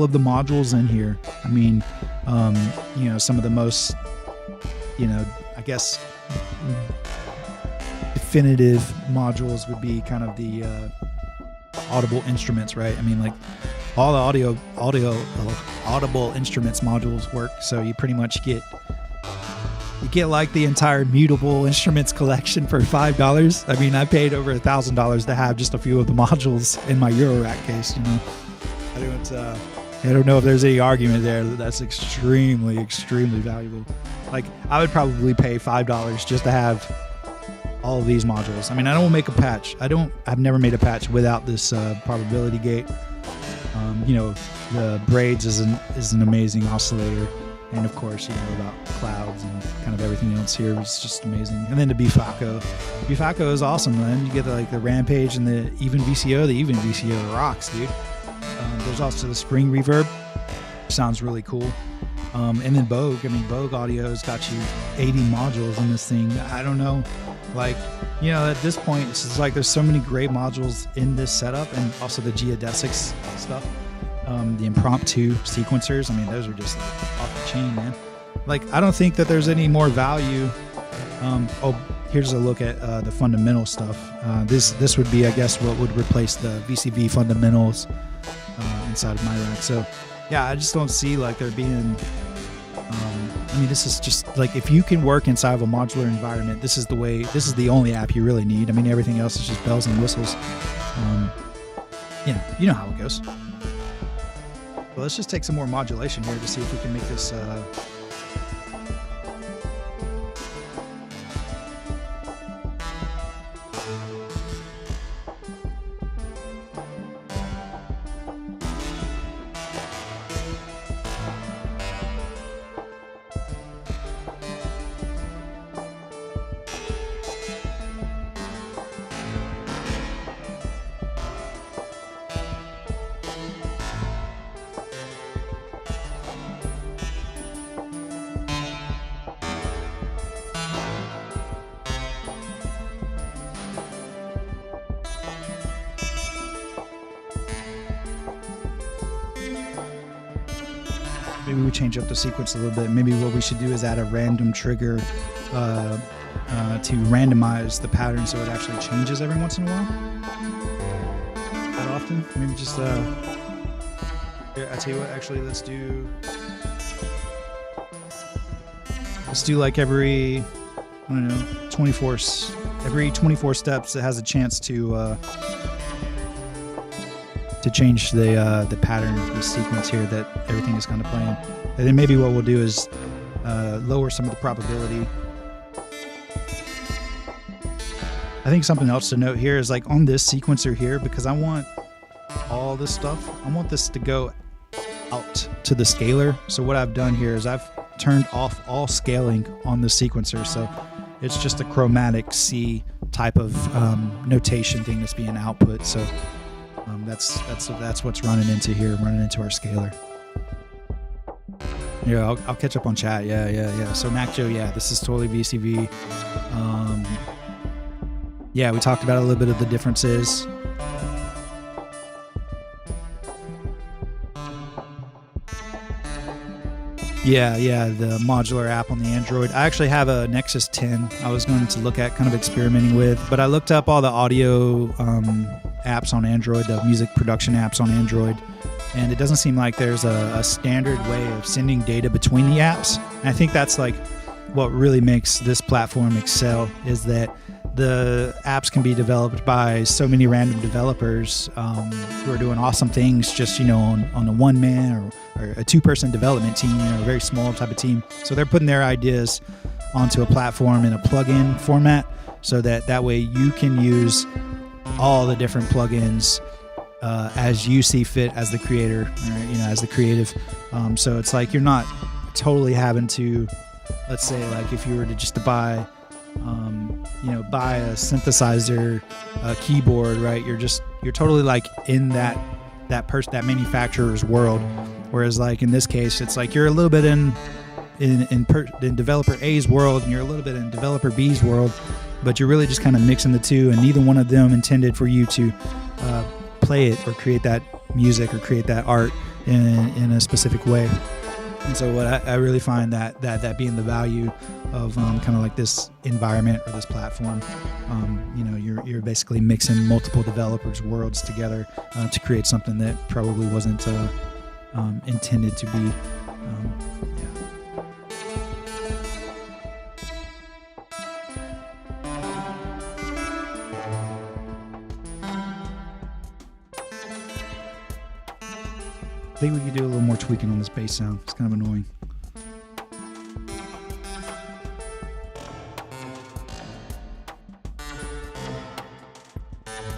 of the modules in here. I mean, some of the most, I guess definitive modules would be kind of the audible instruments, right? I mean, like all the audible instruments modules work, so you pretty much get like the entire mutable instruments collection for $5. I mean, I paid over $1,000 to have just a few of the modules in my Rack case. I don't know if there's any argument there that's extremely, extremely valuable. Like, I would probably pay $5 just to have all of these modules. I mean, I don't make a patch. I've never made a patch without this probability gate. The Braids is an amazing oscillator. And of course, about clouds and kind of everything else here is just amazing. And then the Bifaco. Bifaco is awesome, man. You get the Rampage and the Even VCO. The Even VCO rocks, dude. There's also the Spring Reverb. Sounds really cool. And then Bogue. I mean, Bogue Audio's got you 80 modules in this thing. I don't know. Like, at this point, it's just like there's so many great modules in this setup, and also the geodesics stuff. The impromptu sequencers, I mean, those are just off the chain, man. Like, I don't think that there's any more value. Here's a look at the fundamental stuff. This would be, I guess, what would replace the VCV fundamentals inside of miRack. So, yeah, I just don't see like there being. This is just like, if you can work inside of a modular environment, this is the only app you really need. I mean, everything else is just bells and whistles. You know how it goes. Well, let's just take some more modulation here to see if we can make this maybe we change up the sequence a little bit. Maybe what we should do is add a random trigger to randomize the pattern so it actually changes every once in a while. That often. Maybe just here, I tell you what, actually let's do like every, I don't know, 24 steps it has a chance to change the pattern, the sequence here that everything is kind of playing. And then maybe what we'll do is lower some of the probability. I think something else to note here is like on this sequencer here, because I want all this stuff, I want this to go out to the scaler. So what I've done here is I've turned off all scaling on the sequencer. So it's just a chromatic C type of notation thing that's being output. So that's what's running into our scaler. Yeah, I'll catch up on chat. Yeah. So MacJoe, yeah, this is totally VCV. Yeah, we talked about a little bit of the differences. Yeah, the modular app on the Android. I actually have a Nexus 10 I was going to look at kind of experimenting with, but I looked up all the audio apps on Android, the music production apps on Android, and it doesn't seem like there's a standard way of sending data between the apps. And I think that's like what really makes this platform excel, is that the apps can be developed by so many random developers who are doing awesome things just, on a one-man or a two-person development team, a very small type of team. So they're putting their ideas onto a platform in a plugin format, so that way you can use all the different plugins as you see fit as the creator, or, as the creative. So it's like you're not totally having to, let's say, like if you were to just buy buy a synthesizer, a keyboard, right? You're totally like in that manufacturer's world. Whereas like in this case, it's like you're a little bit in developer A's world, and you're a little bit in developer B's world, but you're really just kind of mixing the two, and neither one of them intended for you to play it or create that music or create that art in a specific way. And so what I really find that being the value of kind of like this environment or this platform, you're basically mixing multiple developers' worlds together to create something that probably wasn't intended to be. I think we could do a little more tweaking on this bass sound. It's kind of annoying.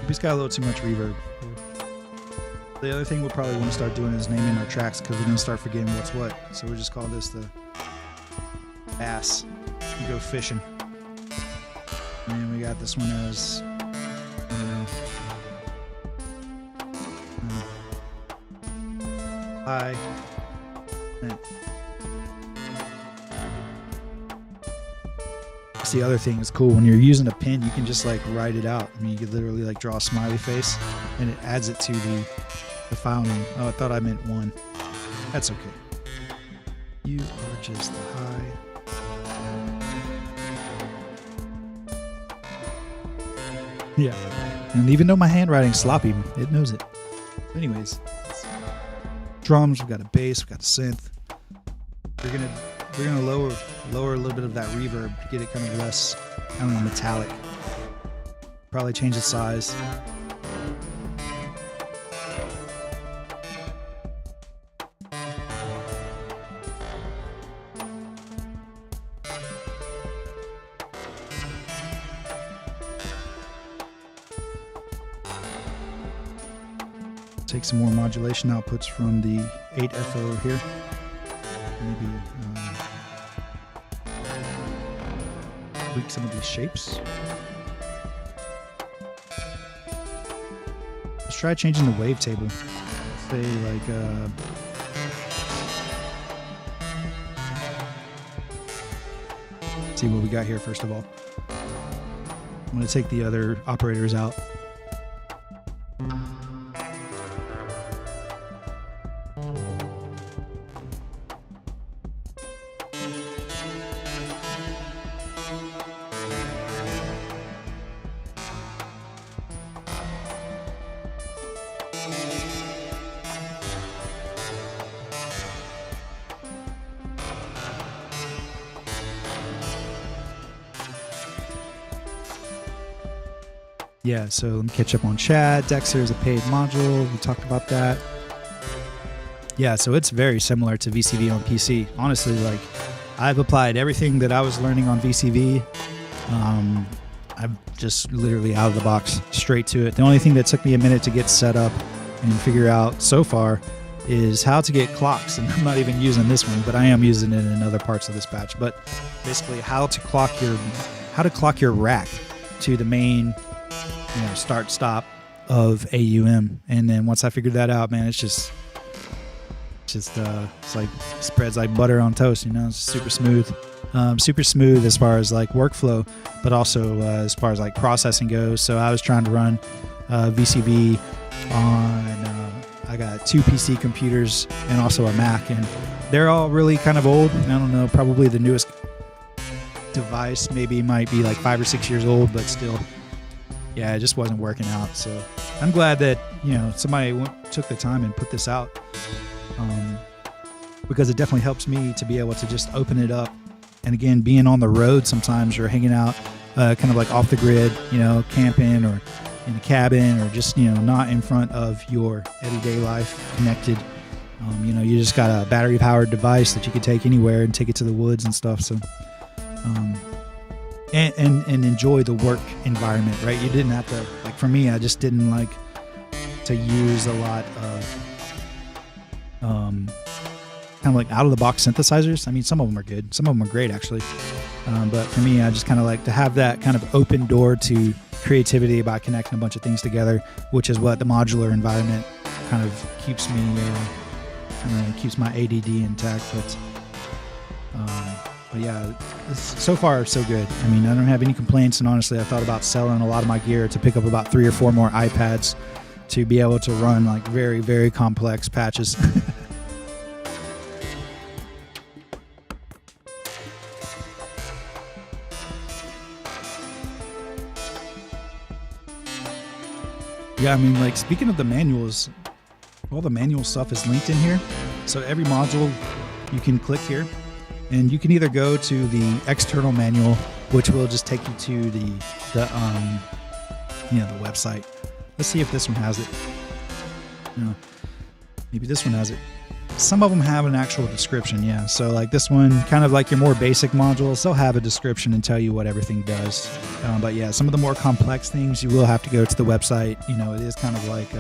We just got a little too much reverb. The other thing we'll probably want to start doing is naming our tracks, because we're going to start forgetting what's what. So we'll just call this the Bass. We go fishing. And we got this one as high. That's the other thing is cool. When you're using a pen, you can just like write it out. I mean, you could literally like draw a smiley face, and it adds it to the file name. Oh, I thought I meant one. That's okay. You are just high. Yeah. And even though my handwriting's sloppy, it knows it. Anyways, drums, we've got a bass, we've got a synth. We're gonna lower a little bit of that reverb to get it kind of less, metallic. Probably change the size. Take some more modulation outputs from the 8FO here. Maybe tweak some of these shapes. Let's try changing the wavetable. Say like see what we got here first of all. I'm going to take the other operators out. Yeah, so let me catch up on chat. Dexter is a paid module. We talked about that. Yeah, so it's very similar to VCV on PC. Honestly, like, I've applied everything that I was learning on VCV. I'm just literally out of the box, straight to it. The only thing that took me a minute to get set up and figure out so far is how to get clocks. And I'm not even using this one, but I am using it in other parts of this patch. But basically, how to clock your rack to the main start stop of AUM. And then once I figured that out, man, it's like spreads like butter on toast. It's super smooth as far as like workflow, but also as far as like processing goes. So I was trying to run VCV on I got 2 PC computers and also a Mac, and they're all really kind of old. I don't know, probably the newest device might be like 5 or 6 years old, but still, yeah, it just wasn't working out. So I'm glad that somebody took the time and put this out. because it definitely helps me to be able to just open it up. And again, being on the road, sometimes you're hanging out kind of like off the grid, you know, camping or in a cabin, or just, you know, not in front of your everyday life connected. You know, you just got a battery powered device that you could take anywhere and take it to the woods and stuff. So, and enjoy the work environment, right? You didn't have to, like for me, I just didn't like to use a lot of kind of like out of the box synthesizers. I mean, some of them are good, some of them are great actually. But for me, I just kind of like to have that kind of open door to creativity by connecting a bunch of things together, which is what the modular environment kind of keeps me, keeps my ADD intact. But yeah, so far so good. I mean, I don't have any complaints, and honestly, I thought about selling a lot of my gear to pick up about 3 or 4 more iPads to be able to run like very, very complex patches. Yeah, I mean, like, speaking of the manuals, all the manual stuff is linked in here. So every module, you can click here, and you can either go to the external manual, which will just take you to the website. Let's see if this one has it. No, maybe this one has it. Some of them have an actual description, yeah. So like this one, kind of like your more basic modules, they'll have a description and tell you what everything does. But yeah, some of the more complex things, you will have to go to the website. You know, it is kind of like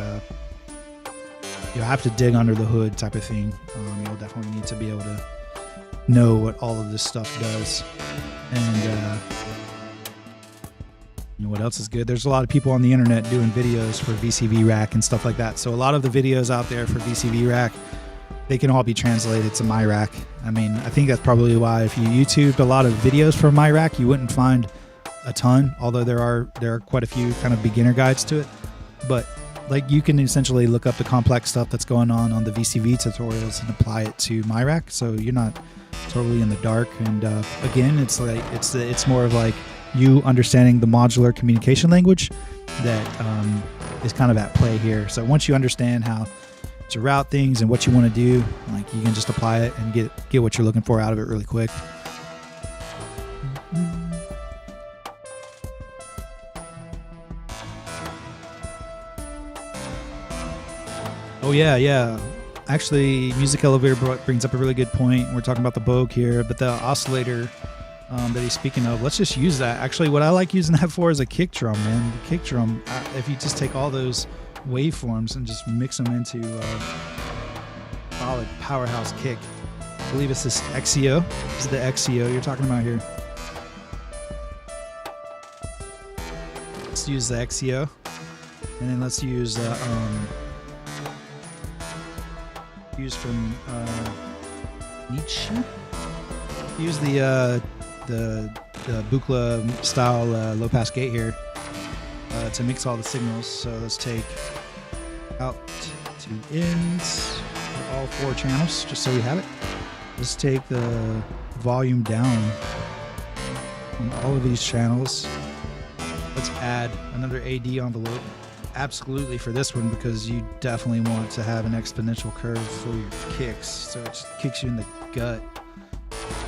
you'll have to dig under the hood type of thing. You'll definitely need to be able to know what all of this stuff does. And you know what else is good? There's a lot of people on the internet doing videos for VCV Rack and stuff like that. So a lot of the videos out there for VCV Rack, they can all be translated to miRack. I mean, I think that's probably why if you YouTubed a lot of videos for miRack, you wouldn't find a ton, although there are quite a few kind of beginner guides to it. But like, you can essentially look up the complex stuff that's going on the VCV tutorials and apply it to miRack, so you're not totally in the dark. And again, it's like it's more of like you understanding the modular communication language that is kind of at play here. So once you understand how to route things and what you want to do, like, you can just apply it and get what you're looking for out of it really quick. Oh yeah. Actually, Music Elevator brings up a really good point. We're talking about the Bogue here, but the oscillator that he's speaking of, let's just use that. Actually, what I like using that for is a kick drum, man. The kick drum, if you just take all those waveforms and just mix them into solid powerhouse kick. I believe it's this XCO. This is the XCO you're talking about here. Let's use the XCO, and then let's use from Nietzsche. Use the Buchla style low pass gate here to mix all the signals. So let's take out to ins for all 4 channels, just so we have it. Let's take the volume down on all of these channels. Let's add another AD envelope. Absolutely for this one, because you definitely want to have an exponential curve for your kicks, so it just kicks you in the gut.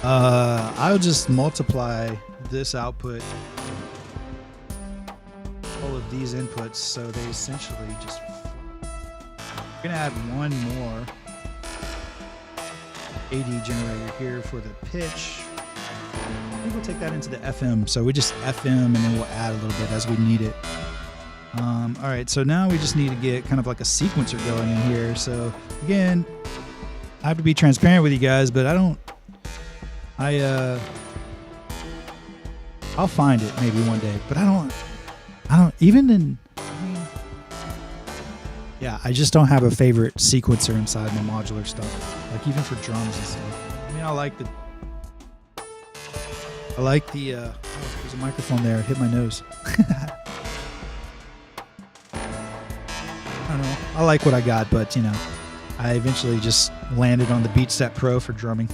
I'll just multiply this output, all of these inputs, so they essentially just... We're gonna add one more AD generator here for the pitch. I think we'll take that into the FM, so we just FM and then we'll add a little bit as we need it. All right, so now we just need to get kind of like a sequencer going in here. So again, I have to be transparent with you guys, but I'll find it maybe one day, but I don't even in, yeah, I just don't have a favorite sequencer inside my modular stuff. Like even for drums and stuff. I mean, I like the, there's a microphone there. It hit my nose. I don't know. I like what I got, but you know, I eventually just landed on the BeatStep Pro for drumming,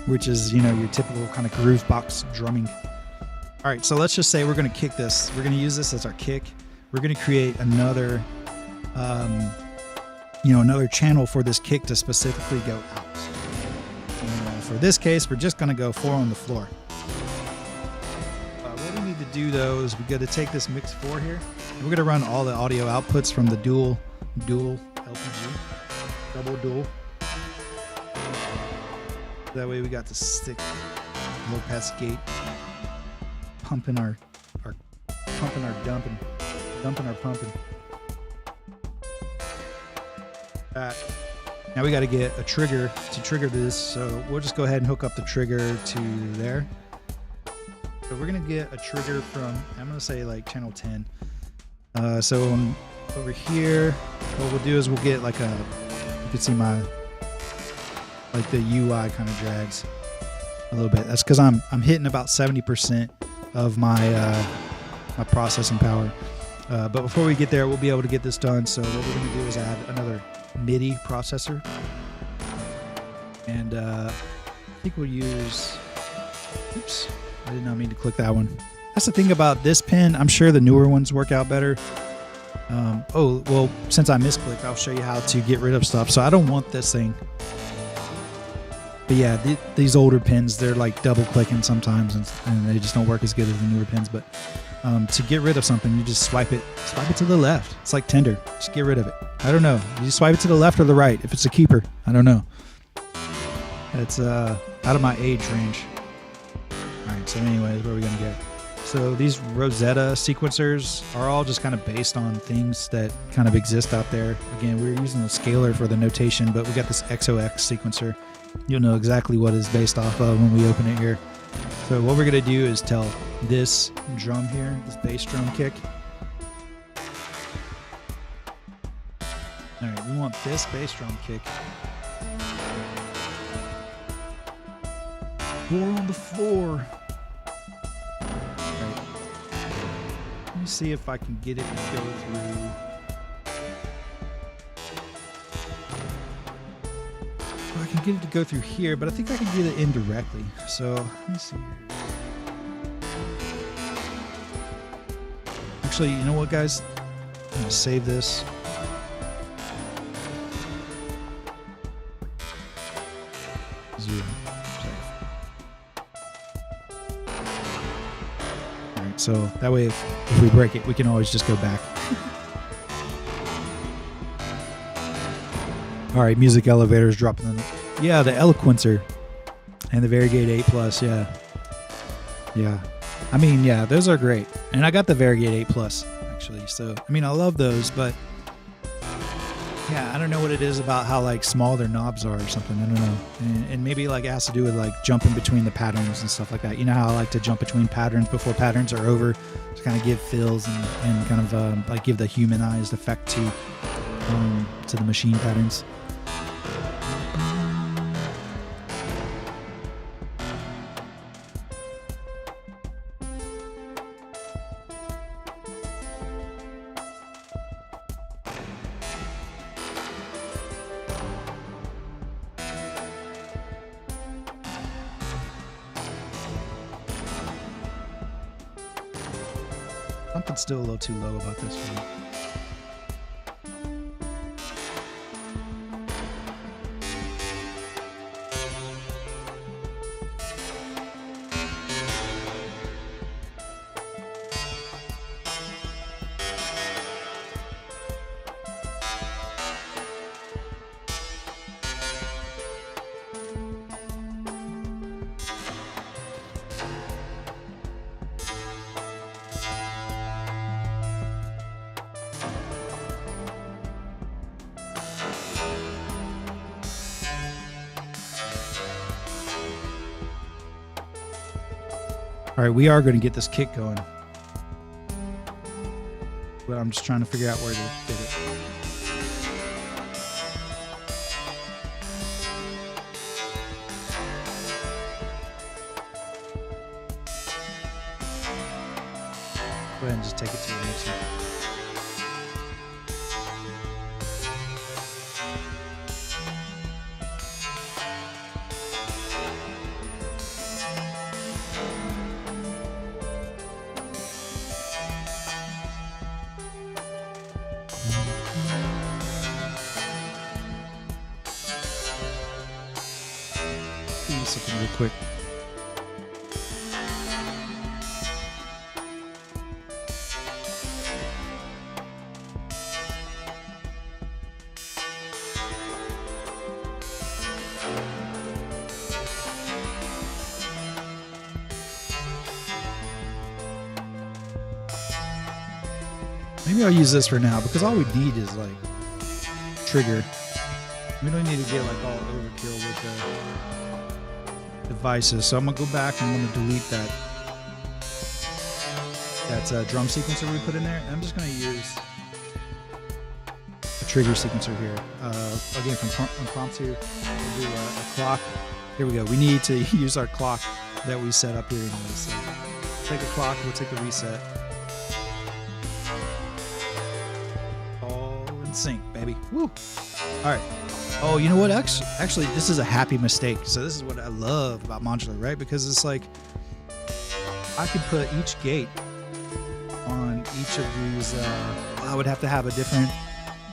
which is, you know, your typical kind of groove box drumming. All right, so let's just say we're going to kick this. We're going to use this as our kick. We're going to create another, another channel for this kick to specifically go out. For this case, we're just going to go 4 on the floor. What we need to do though is we got to take this mix 4 here. We're going to run all the audio outputs from the dual LPG, double dual. That way we got the stick low pass gate pumping our dumping our pumping. Now we got to get a trigger to trigger this, so we'll just go ahead and hook up the trigger to there. So we're gonna get a trigger from, I'm gonna say like channel 10. So over here, what we'll do is we'll get like you can see my, like the UI kind of drags a little bit. That's because I'm hitting about 70% of my my processing power. But before we get there, we'll be able to get this done. So what we're gonna do is add another MIDI processor, and I think we'll use, oops, I did not mean to click that one. That's the thing about this pin, I'm sure the newer ones work out better. Oh, well, since I misclicked, I'll show you how to get rid of stuff. So I don't want this thing. But yeah, these older pins, they're like double clicking sometimes, and they just don't work as good as the newer pins. But to get rid of something, you just swipe it to the left. It's like Tinder. Just get rid of it. I don't know. You swipe it to the left or the right. If it's a keeper, I don't know. It's out of my age range. All right. So, anyways, where are we gonna get? So these Rosetta sequencers are all just kind of based on things that kind of exist out there. Again, we're using a scalar for the notation, but we got this XOX sequencer. You'll know exactly what it's based off of when we open it here. So what we're going to do is tell this drum here, this bass drum kick. All right, we want this bass drum kick. 4 on the floor. Right. Let me see if I can get it to go through. I can get it to go through here, but I think I can get it indirectly. So let me see here. Actually, you know what, guys? I'm gonna save this. Zero. All right, so that way, if we break it, we can always just go back. All right, music elevators dropping in. Yeah, the Eloquencer and the Variegate 8 Plus. Yeah. I mean, yeah, those are great. And I got the Variegate 8 Plus actually. So, I mean, I love those, but yeah, I don't know what it is about how like small their knobs are or something. I don't know. And maybe like it has to do with like jumping between the patterns and stuff like that. You know how I like to jump between patterns before patterns are over to kind of give fills and kind of like give the humanized effect to the machine patterns. Something's still a little too low about this one. All right, we are going to get this kick going. But I'm just trying to figure out where to fit it. Go ahead and just take it to the mixer. something real quick. Maybe I'll use this for now because all we need is like trigger. We don't need to get like all overkill with the devices. So I'm gonna go back and I'm gonna delete that drum sequencer we put in there. And I'm just gonna use a trigger sequencer here. Again, from impromptu, we'll do a clock. Here we go. We need to use our clock that we set up here anyway. So take a clock. We'll take the reset. Sync, baby. Woo. All right. Oh, you know what? Actually, this is a happy mistake. So this is what I love about modular, right? Because it's like I could put each gate on each of these. I would have to have a different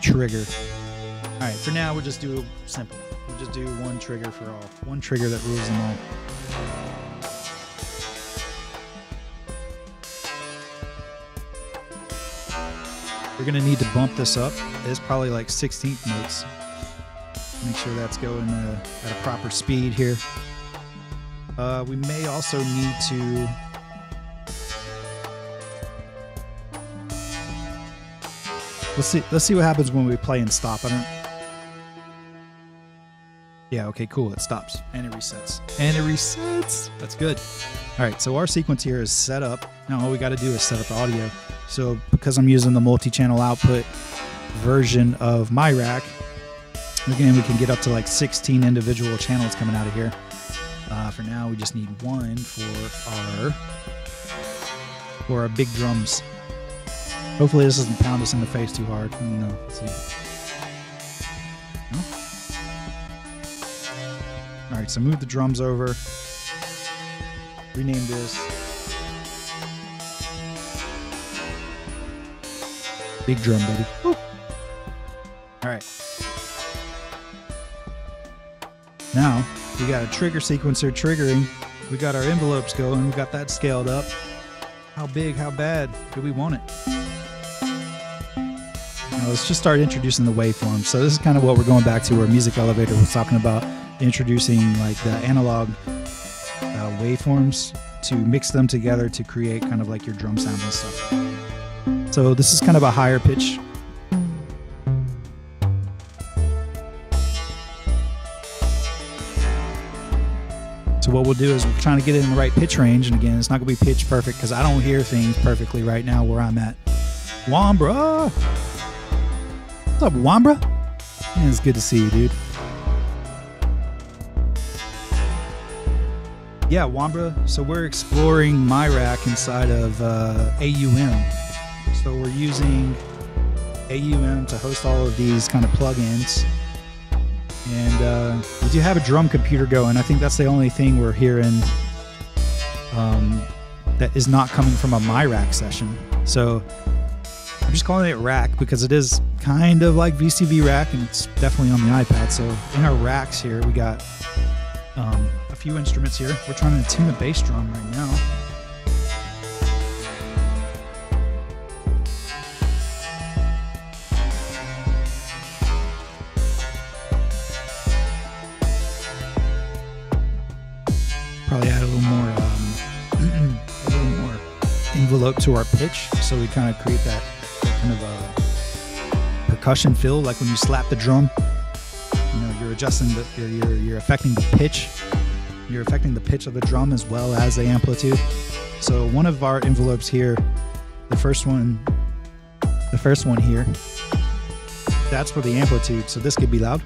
trigger. All right. For now, we'll just do simple. We'll just do one trigger for all. One trigger that rules them all. You're going to need to bump this up. It's probably like 16th notes. Make sure that's going at a proper speed here. We may also need to let's see what happens when we play and stop. Yeah, okay, cool. It stops and it resets. And it resets. That's good. All right, so our sequence here is set up. Now all we got to do is set up the audio. So because I'm using the multi-channel output version of miRack, again, we can get up to like 16 individual channels coming out of here. For now, we just need one for our big drums. Hopefully this doesn't pound us in the face too hard. No, let's see. No? All right, so move the drums over. Rename this. Big drum, baby. Woo. All right. Now, we got a trigger sequencer triggering. We got our envelopes going. We got that scaled up. How big, how bad do we want it? Now, let's just start introducing the waveforms. So this is kind of what we're going back to where Music Elevator was talking about introducing like the analog waveforms to mix them together to create kind of like your drum sounds and stuff. So this is kind of a higher pitch. So what we'll do is we're trying to get it in the right pitch range. And again, it's not going to be pitch perfect because I don't hear things perfectly right now where I'm at. Wambra! What's up, Wambra? Man, it's good to see you, dude. Yeah, Wambra. So we're exploring miRack inside of AUM. So we're using AUM to host all of these kind of plugins. And we do have a drum computer going. I think that's the only thing we're hearing that is not coming from a miRack session. So I'm just calling it Rack because it is kind of like VCV Rack and it's definitely on the iPad. So in our racks here, we got a few instruments here. We're trying to tune the bass drum right now. Probably add a little more envelope to our pitch, so we kind of create that kind of a percussion feel, like when you slap the drum. You know, you're adjusting you're affecting the pitch. You're affecting the pitch of the drum as well as the amplitude. So one of our envelopes here, the first one here, that's for the amplitude. So this could be loud.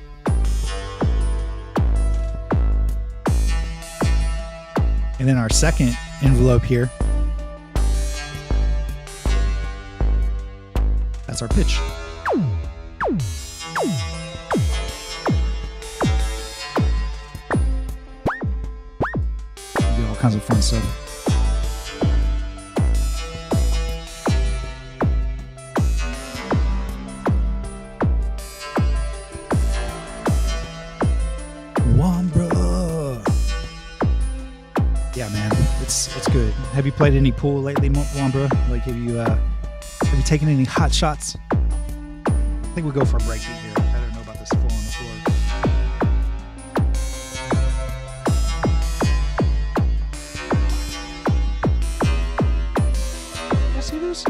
And then our second envelope here, that's our pitch. Do all kinds of fun stuff. Yeah, man, it's good. Have you played any pool lately, Wambra? Like, have you taken any hot shots? I think we'll go for a break here. I don't know about this 4 on the floor. You see this?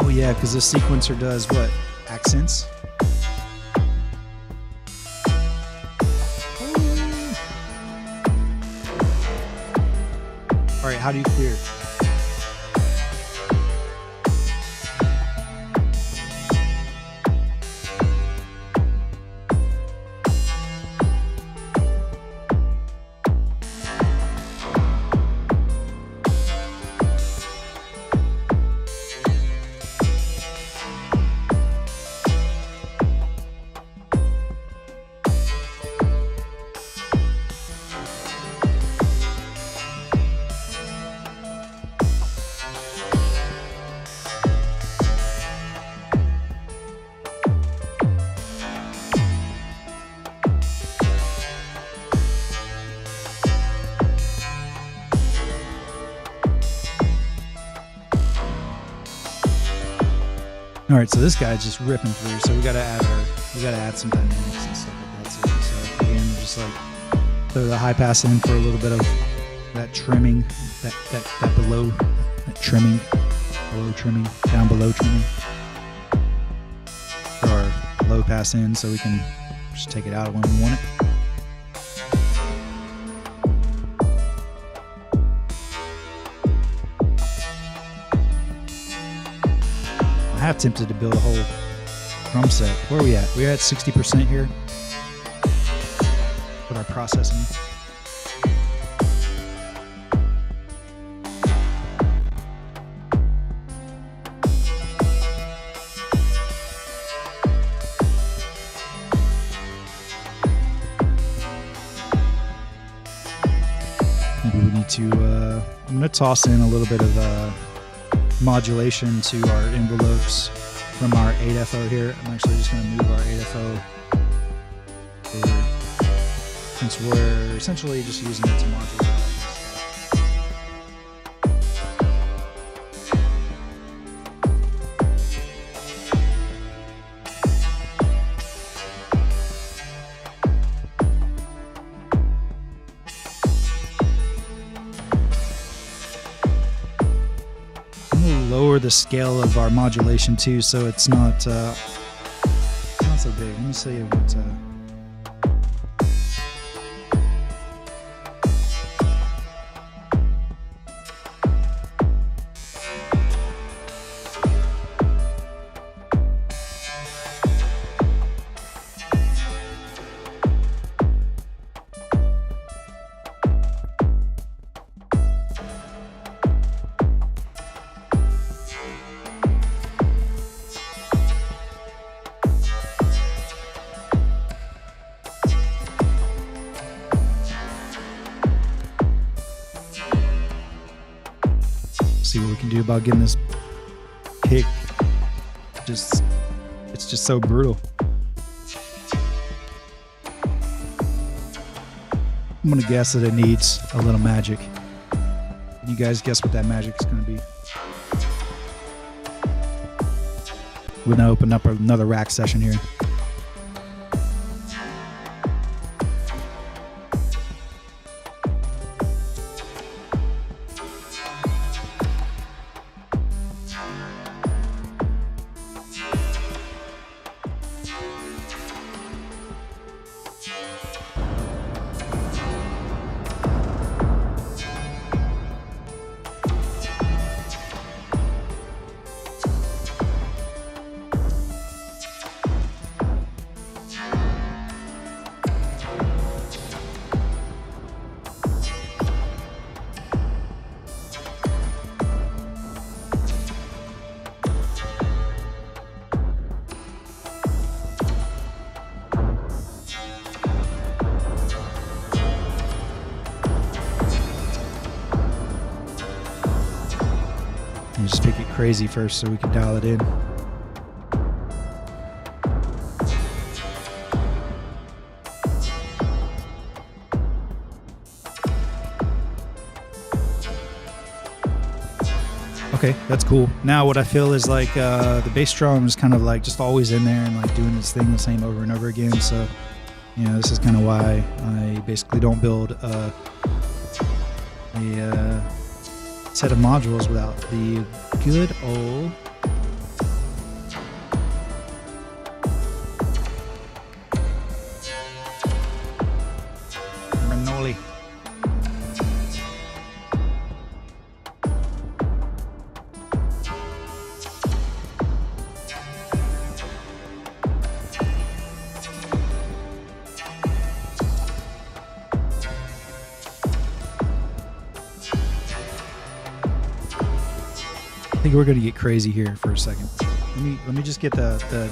Oh yeah, because the sequencer does what? Accents. All right, how do you clear? All right, so this guy's just ripping through. So we gotta add some dynamics and stuff like that too. So again, just like throw the high pass in for a little bit of that trimming, that below, that trimming, below trimming, down below trimming. Throw our low pass in so we can just take it out when we want it. I'm half tempted to build a whole drum set. Where are we at? We're at 60% here with our processing. Maybe we need to, I'm going to toss in a little bit of modulation to our envelopes from our 8FO here. I'm actually just going to move our 8FO over, since we're essentially just using it to modulate. Lower the scale of our modulation too, so it's not so big. Let me show you what. See what we can do about getting this kick. It's just so brutal. I'm gonna guess that it needs a little magic. You guys guess what that magic is gonna be. We're gonna open up another rack session here. Just pick it crazy first so we can dial it in. Okay, that's cool. Now what I feel is like the bass drum is kind of like just always in there and like doing this thing the same over and over again. So, you know, this is kind of why I basically don't build a set of modules without the good old Renoli. I think we're gonna get crazy here for a second. Let me just get the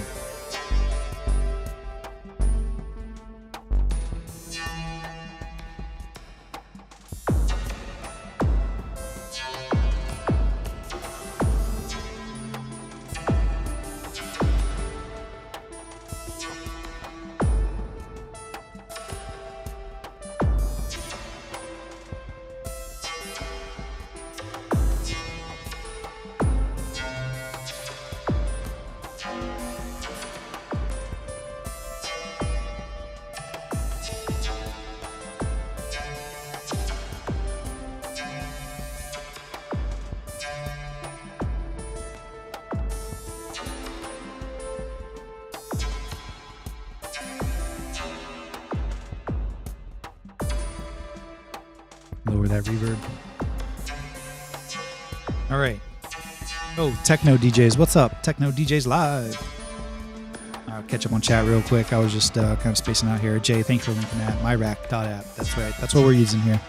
lower that reverb. All right. Oh, Techno DJs. What's up? Techno DJs Live. I'll catch up on chat real quick. I was just kind of spacing out here. Jay, thanks for linking that. miRack.app. That's right. That's what we're using here.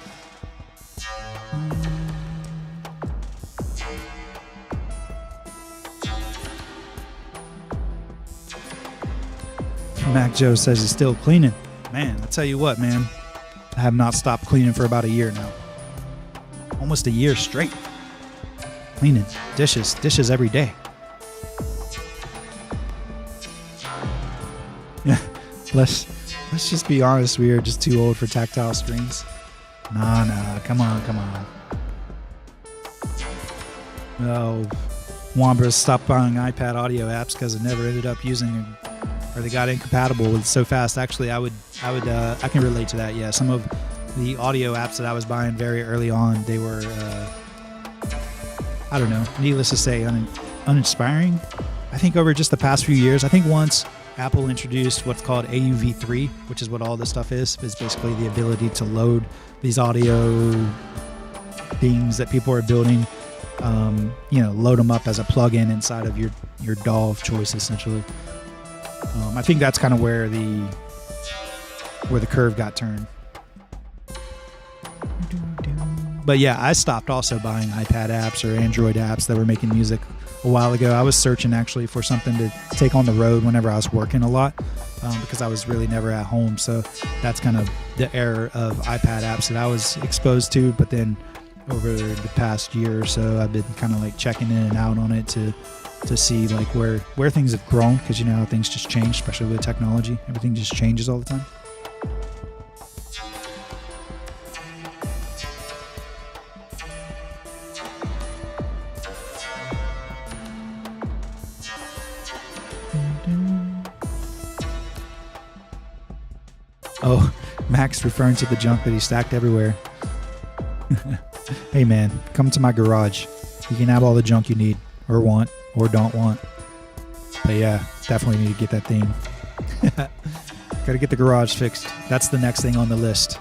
Mac Joe says he's still cleaning. Man, I tell you what, man. I have not stopped cleaning for about a year now. Almost a year straight. Cleaning. Dishes every day. Yeah, let's just be honest. We are just too old for tactile screens. Nah, come on. Oh, Wambras stopped buying iPad audio apps because it never ended up using them, or they got incompatible with so fast. Actually, I can relate to that. Yeah, some of the audio apps that I was buying very early on, they were, I don't know, needless to say, uninspiring. I think over just the past few years, I think once Apple introduced what's called AUv3, which is what all this stuff is basically the ability to load these audio things that people are building, load them up as a plugin inside of your DAW of choice, essentially. I think that's kind of where the curve got turned. But yeah, I stopped also buying iPad apps or Android apps that were making music a while ago. I was searching actually for something to take on the road whenever I was working a lot, because I was really never at home. So that's kind of the era of iPad apps that I was exposed to. But then over the past year or so, I've been kind of like checking in and out on it to see like where things have grown, because you know how things just change, especially with technology. Everything just changes all the time. Oh, Max referring to the junk that he stacked everywhere. Hey man, come to my garage. You can have all the junk you need, or want, or don't want. But yeah, definitely need to get that thing. Gotta get the garage fixed. That's the next thing on the list.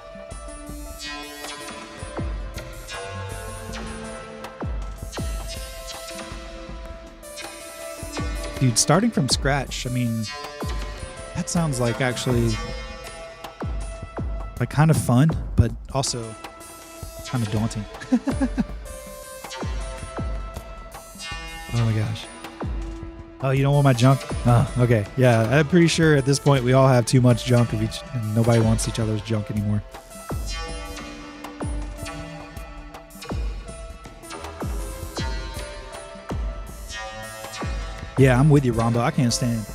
Dude, starting from scratch, I mean, that sounds like actually like kind of fun, but also kind of daunting. Oh my gosh. Oh, you don't want my junk? Oh, okay. Yeah, I'm pretty sure at this point we all have too much junk of each, and nobody wants each other's junk anymore. Yeah, I'm with you, Rombo. I can't stand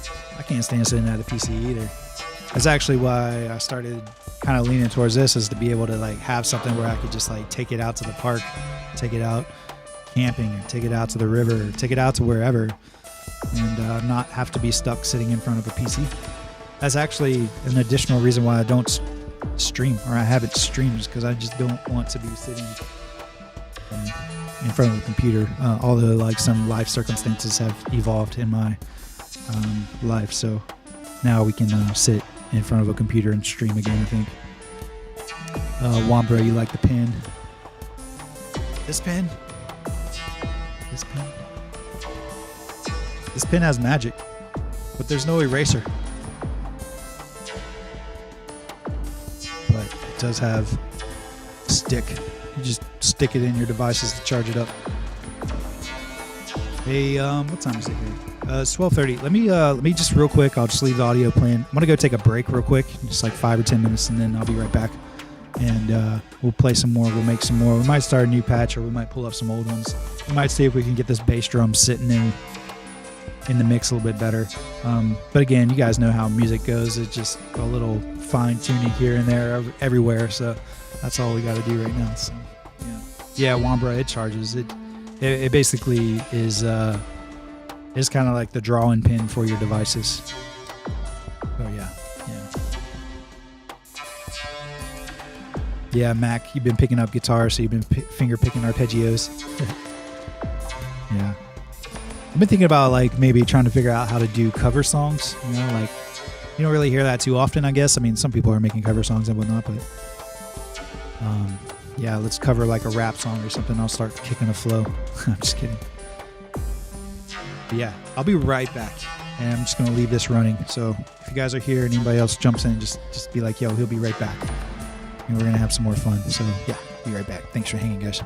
sitting at a PC either. That's actually why I started kind of leaning towards this, is to be able to like have something where I could just like take it out to the park, take it out camping or take it out to the river or take it out to wherever and not have to be stuck sitting in front of a PC. That's actually an additional reason why I don't stream, or I haven't streamed, just because I just don't want to be sitting in front of a computer, although like some life circumstances have evolved in my life, so now we can sit in front of a computer and stream again, I think. Wambra, you like the pen? This pen? This pen? This pen has magic, but there's no eraser. But it does have a stick. You just stick it in your devices to charge it up. Hey, what time is it here? It's 12:30. Let me just real quick. I'll just leave the audio playing. I'm gonna go take a break real quick, just like 5 or 10 minutes, and then I'll be right back. And we'll play some more. We'll make some more. We might start a new patch, or we might pull up some old ones. We might see if we can get this bass drum sitting in the mix a little bit better. But again, you guys know how music goes. It's just a little fine tuning here and there, everywhere. So that's all we got to do right now. So yeah, Wambra, it charges. It basically is kind of like the drawing pin for your devices. Oh yeah. Yeah, Mac, you've been picking up guitar, so you've been finger picking arpeggios. Yeah. I've been thinking about like maybe trying to figure out how to do cover songs. You know, like you don't really hear that too often, I guess. I mean, some people are making cover songs and whatnot, but yeah, let's cover like a rap song or something. I'll start kicking a flow. I'm just kidding. But yeah, I'll be right back, and I'm just gonna leave this running. So if you guys are here and anybody else jumps in, just be like, yo, he'll be right back. And we're going to have some more fun. So, yeah, be right back. Thanks for hanging, guys.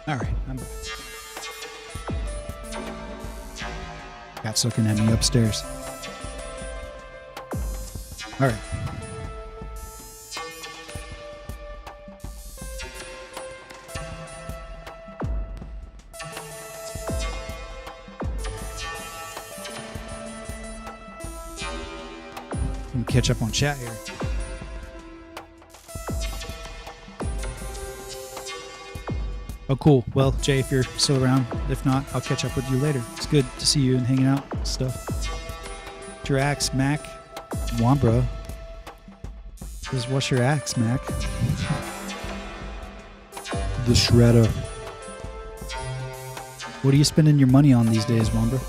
All right, I'm back. Cat's looking at me upstairs. All right. Let me catch up on chat here. Oh, cool. Well, Jay, if you're still around, if not, I'll catch up with you later. It's good to see you and hanging out and stuff. Your axe, Mac. Wambra. Says, what's your axe, Mac? The shredder. What are you spending your money on these days, Wambra?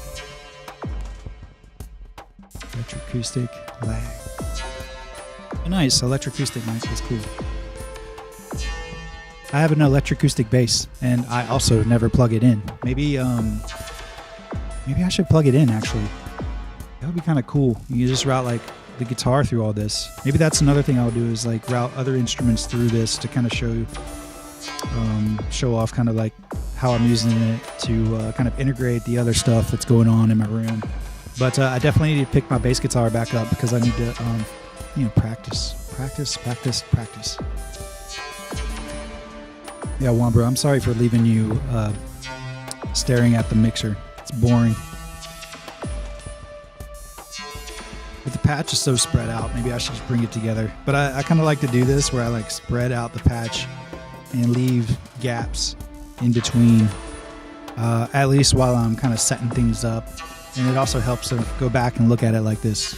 Electroacoustic lag. Oh, nice. Electroacoustic mic. That's cool. I have an electroacoustic bass, and I also never plug it in. Maybe I should plug it in, actually. That would be kind of cool. You can just route, like, the guitar through all this. Maybe that's another thing I'll do is, like, route other instruments through this to kind of show off kind of, like, how I'm using it to kind of integrate the other stuff that's going on in my room. But I definitely need to pick my bass guitar back up because I need to, practice. Yeah, Wambra, I'm sorry for leaving you staring at the mixer. It's boring. But the patch is so spread out. Maybe I should just bring it together. But I kind of like to do this where I like spread out the patch and leave gaps in between, at least while I'm kind of setting things up. And it also helps to go back and look at it like this.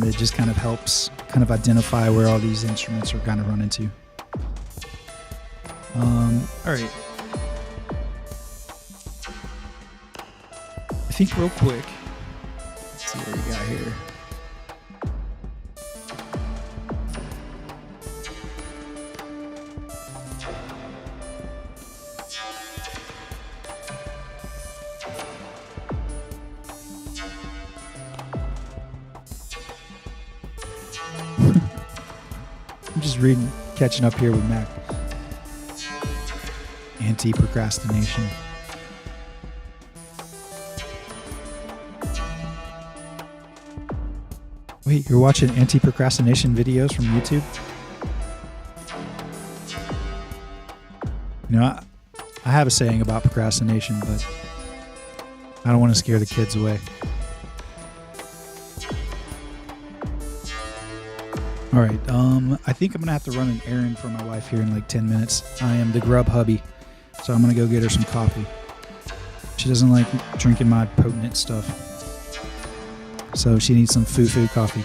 It just kind of helps kind of identify where all these instruments are kind of run into. All right. I think real quick, let's see what we got here. I'm just reading, catching up here with Mac. Anti-procrastination. Wait, you're watching anti-procrastination videos from YouTube? You know, I have a saying about procrastination, but I don't want to scare the kids away. All right, I think I'm gonna have to run an errand for my wife here in like 10 minutes. I am the grub hubby, so I'm gonna go get her some coffee. She doesn't like drinking my potent stuff, so she needs some food coffee,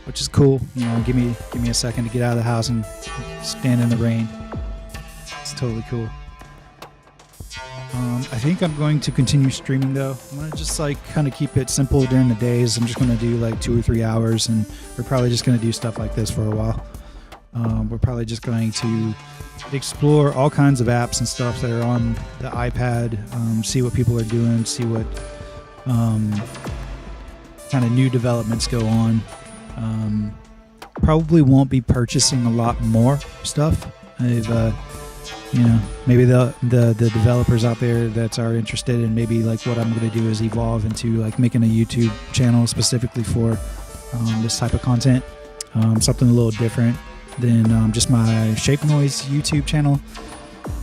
which is cool. You know, give me a second to get out of the house and stand in the rain. It's totally cool. I think I'm going to continue streaming though. I'm going to just like kind of keep it simple during the days. I'm just going to do like 2 or 3 hours, and we're probably just going to do stuff like this for a while. We're probably just going to explore all kinds of apps and stuff that are on the iPad, see what people are doing, see what kind of new developments go on. Probably won't be purchasing a lot more stuff. You know, maybe the developers out there that are interested in maybe like what I'm going to do is evolve into like making a YouTube channel specifically for this type of content, something a little different than just my Shape Noise YouTube channel.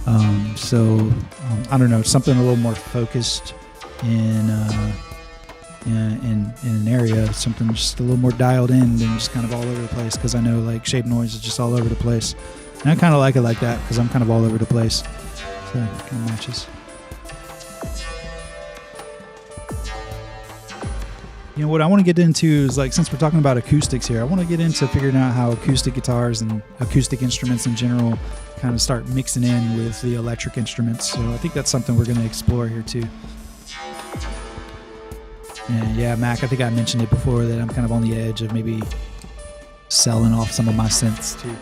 I don't know, something a little more focused in an area, something just a little more dialed in than just kind of all over the place, because I know like Shape Noise is just all over the place. And I kind of like it like that because I'm kind of all over the place. So it kind of matches. You know, what I want to get into is, like, since we're talking about acoustics here, I want to get into figuring out how acoustic guitars and acoustic instruments in general kind of start mixing in with the electric instruments. So I think that's something we're going to explore here too. And yeah, Mac, I think I mentioned it before that I'm kind of on the edge of maybe selling off some of my synths too.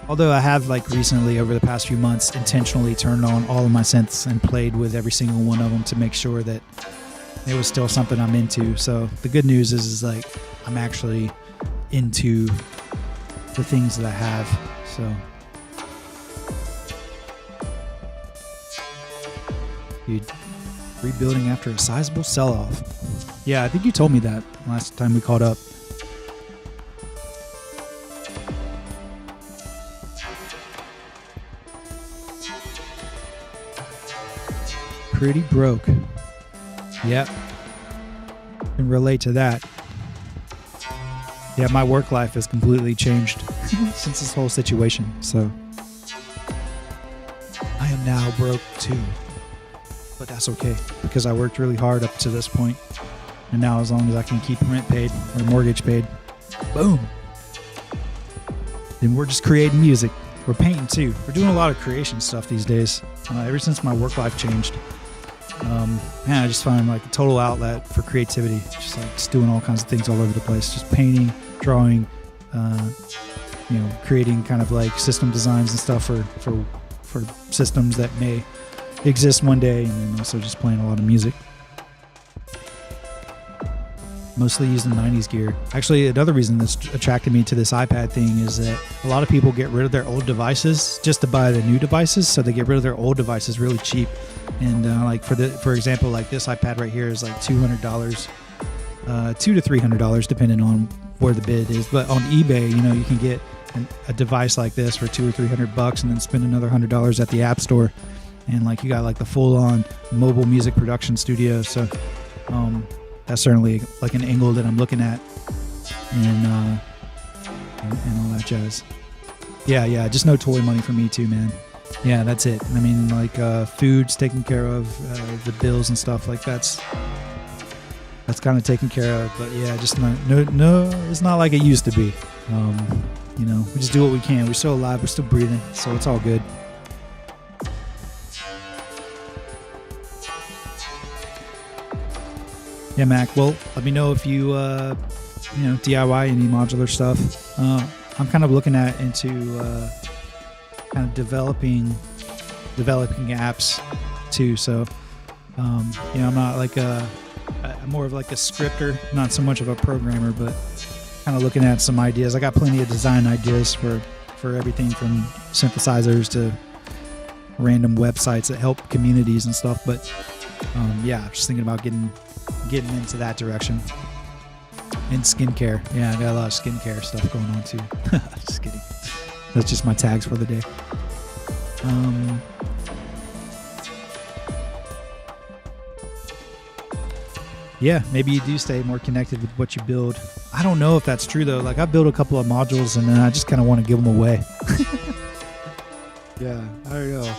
Although I have, like, recently over the past few months intentionally turned on all of my synths and played with every single one of them to make sure that it was still something I'm into. So the good news is like I'm actually into the things that I have. So dude, rebuilding after a sizable sell-off. Yeah, I think you told me that last time we caught up. Pretty broke. Yep. Can relate to that. Yeah, my work life has completely changed since this whole situation. So I am now broke too. But that's okay, because I worked really hard up to this point. And now as long as I can keep rent paid or mortgage paid, boom. Then we're just creating music. We're painting too. We're doing a lot of creation stuff these days. Ever since my work life changed. Man, I just find like a total outlet for creativity. Just doing all kinds of things all over the place. Just painting, drawing, you know, creating kind of like system designs and stuff for systems that may exist one day, and then also just playing a lot of music. Mostly using 90s gear. Actually, another reason that's attracted me to this iPad thing is that a lot of people get rid of their old devices just to buy the new devices, so they get rid of their old devices really cheap. And like for example, like this iPad right here is like $200, $200 to $300 depending on where the bid is. But on eBay, you know, you can get a device like this for $200 or $300 and then spend another $100 at the App Store, and like you got like the full-on mobile music production studio. So that's certainly like an angle that I'm looking at, and all that jazz. Yeah, just no toy money for me too, man. Yeah, that's it. I mean, like food's taken care of, the bills and stuff like that's kind of taken care of. But yeah, just no, it's not like it used to be. You know, we just do what we can. We're still alive. We're still breathing, so it's all good. Yeah, Mac. Well, let me know if you, you know, DIY any modular stuff. I'm kind of looking into kind of developing apps too. So, you know, I'm not like I'm more of like a scripter, not so much of a programmer, but kind of looking at some ideas. I got plenty of design ideas for everything from synthesizers to random websites that help communities and stuff. But yeah, I'm just thinking about getting into that direction. And skincare. Yeah, I got a lot of skincare stuff going on too. Just kidding. That's just my tags for the day. Yeah, maybe you do stay more connected with what you build. I don't know if that's true though. Like I built a couple of modules and then I just kind of want to give them away. Yeah, I don't know.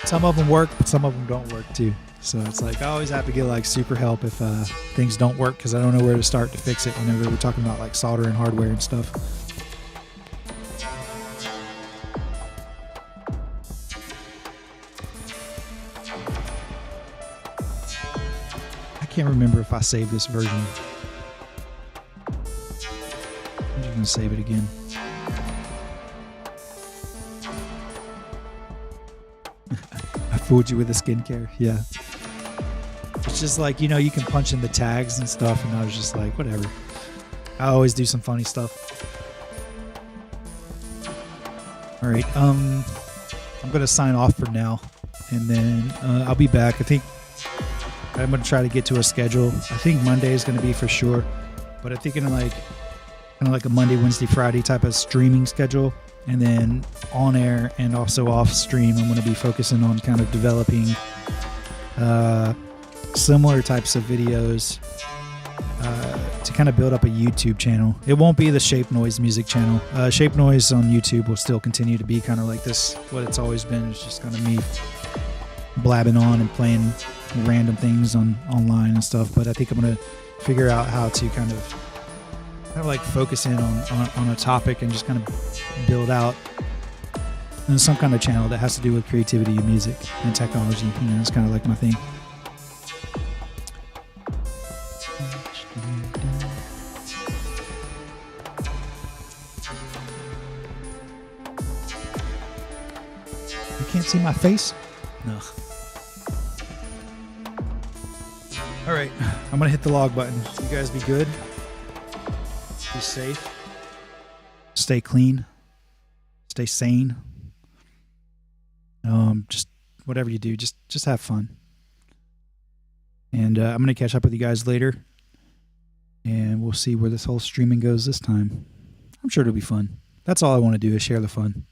Some of them work, but some of them don't work too. So it's like I always have to get like super help if things don't work because I don't know where to start to fix it whenever we're talking about like solder and hardware and stuff. I can't remember if I saved this version. I'm just gonna save it again. I fooled you with the skincare. Yeah. It's just like, you know, you can punch in the tags and stuff, and I was just like, whatever. I always do some funny stuff. All right. I'm gonna sign off for now, and then I'll be back. I think I'm gonna try to get to a schedule. I think Monday is gonna be for sure, but I'm thinking like kind of like a Monday, Wednesday, Friday type of streaming schedule, and then on air and also off stream. I'm gonna be focusing on kind of developing similar types of videos to kind of build up a YouTube channel. It won't be the Shape Noise music channel. Shape Noise on YouTube will still continue to be kind of like this, what it's always been. It's just kind of me blabbing on and playing random things online and stuff. But I think I'm going to figure out how to kind of like focus in on a topic and just kind of build out some kind of channel that has to do with creativity and music and technology. You know, it's kind of like my thing. Can't see my face? No. All right, I'm gonna hit the log button. You guys be good. Be safe. Stay clean. Stay sane. Just whatever you do, just have fun. And I'm gonna catch up with you guys later, and we'll see where this whole streaming goes this time. I'm sure it'll be fun. That's all I want to do is share the fun.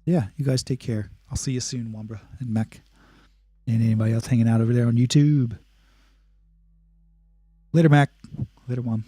Yeah, you guys take care. I'll see you soon, Wambra and Mech. And anybody else hanging out over there on YouTube. Later, Mac. Later, Mom.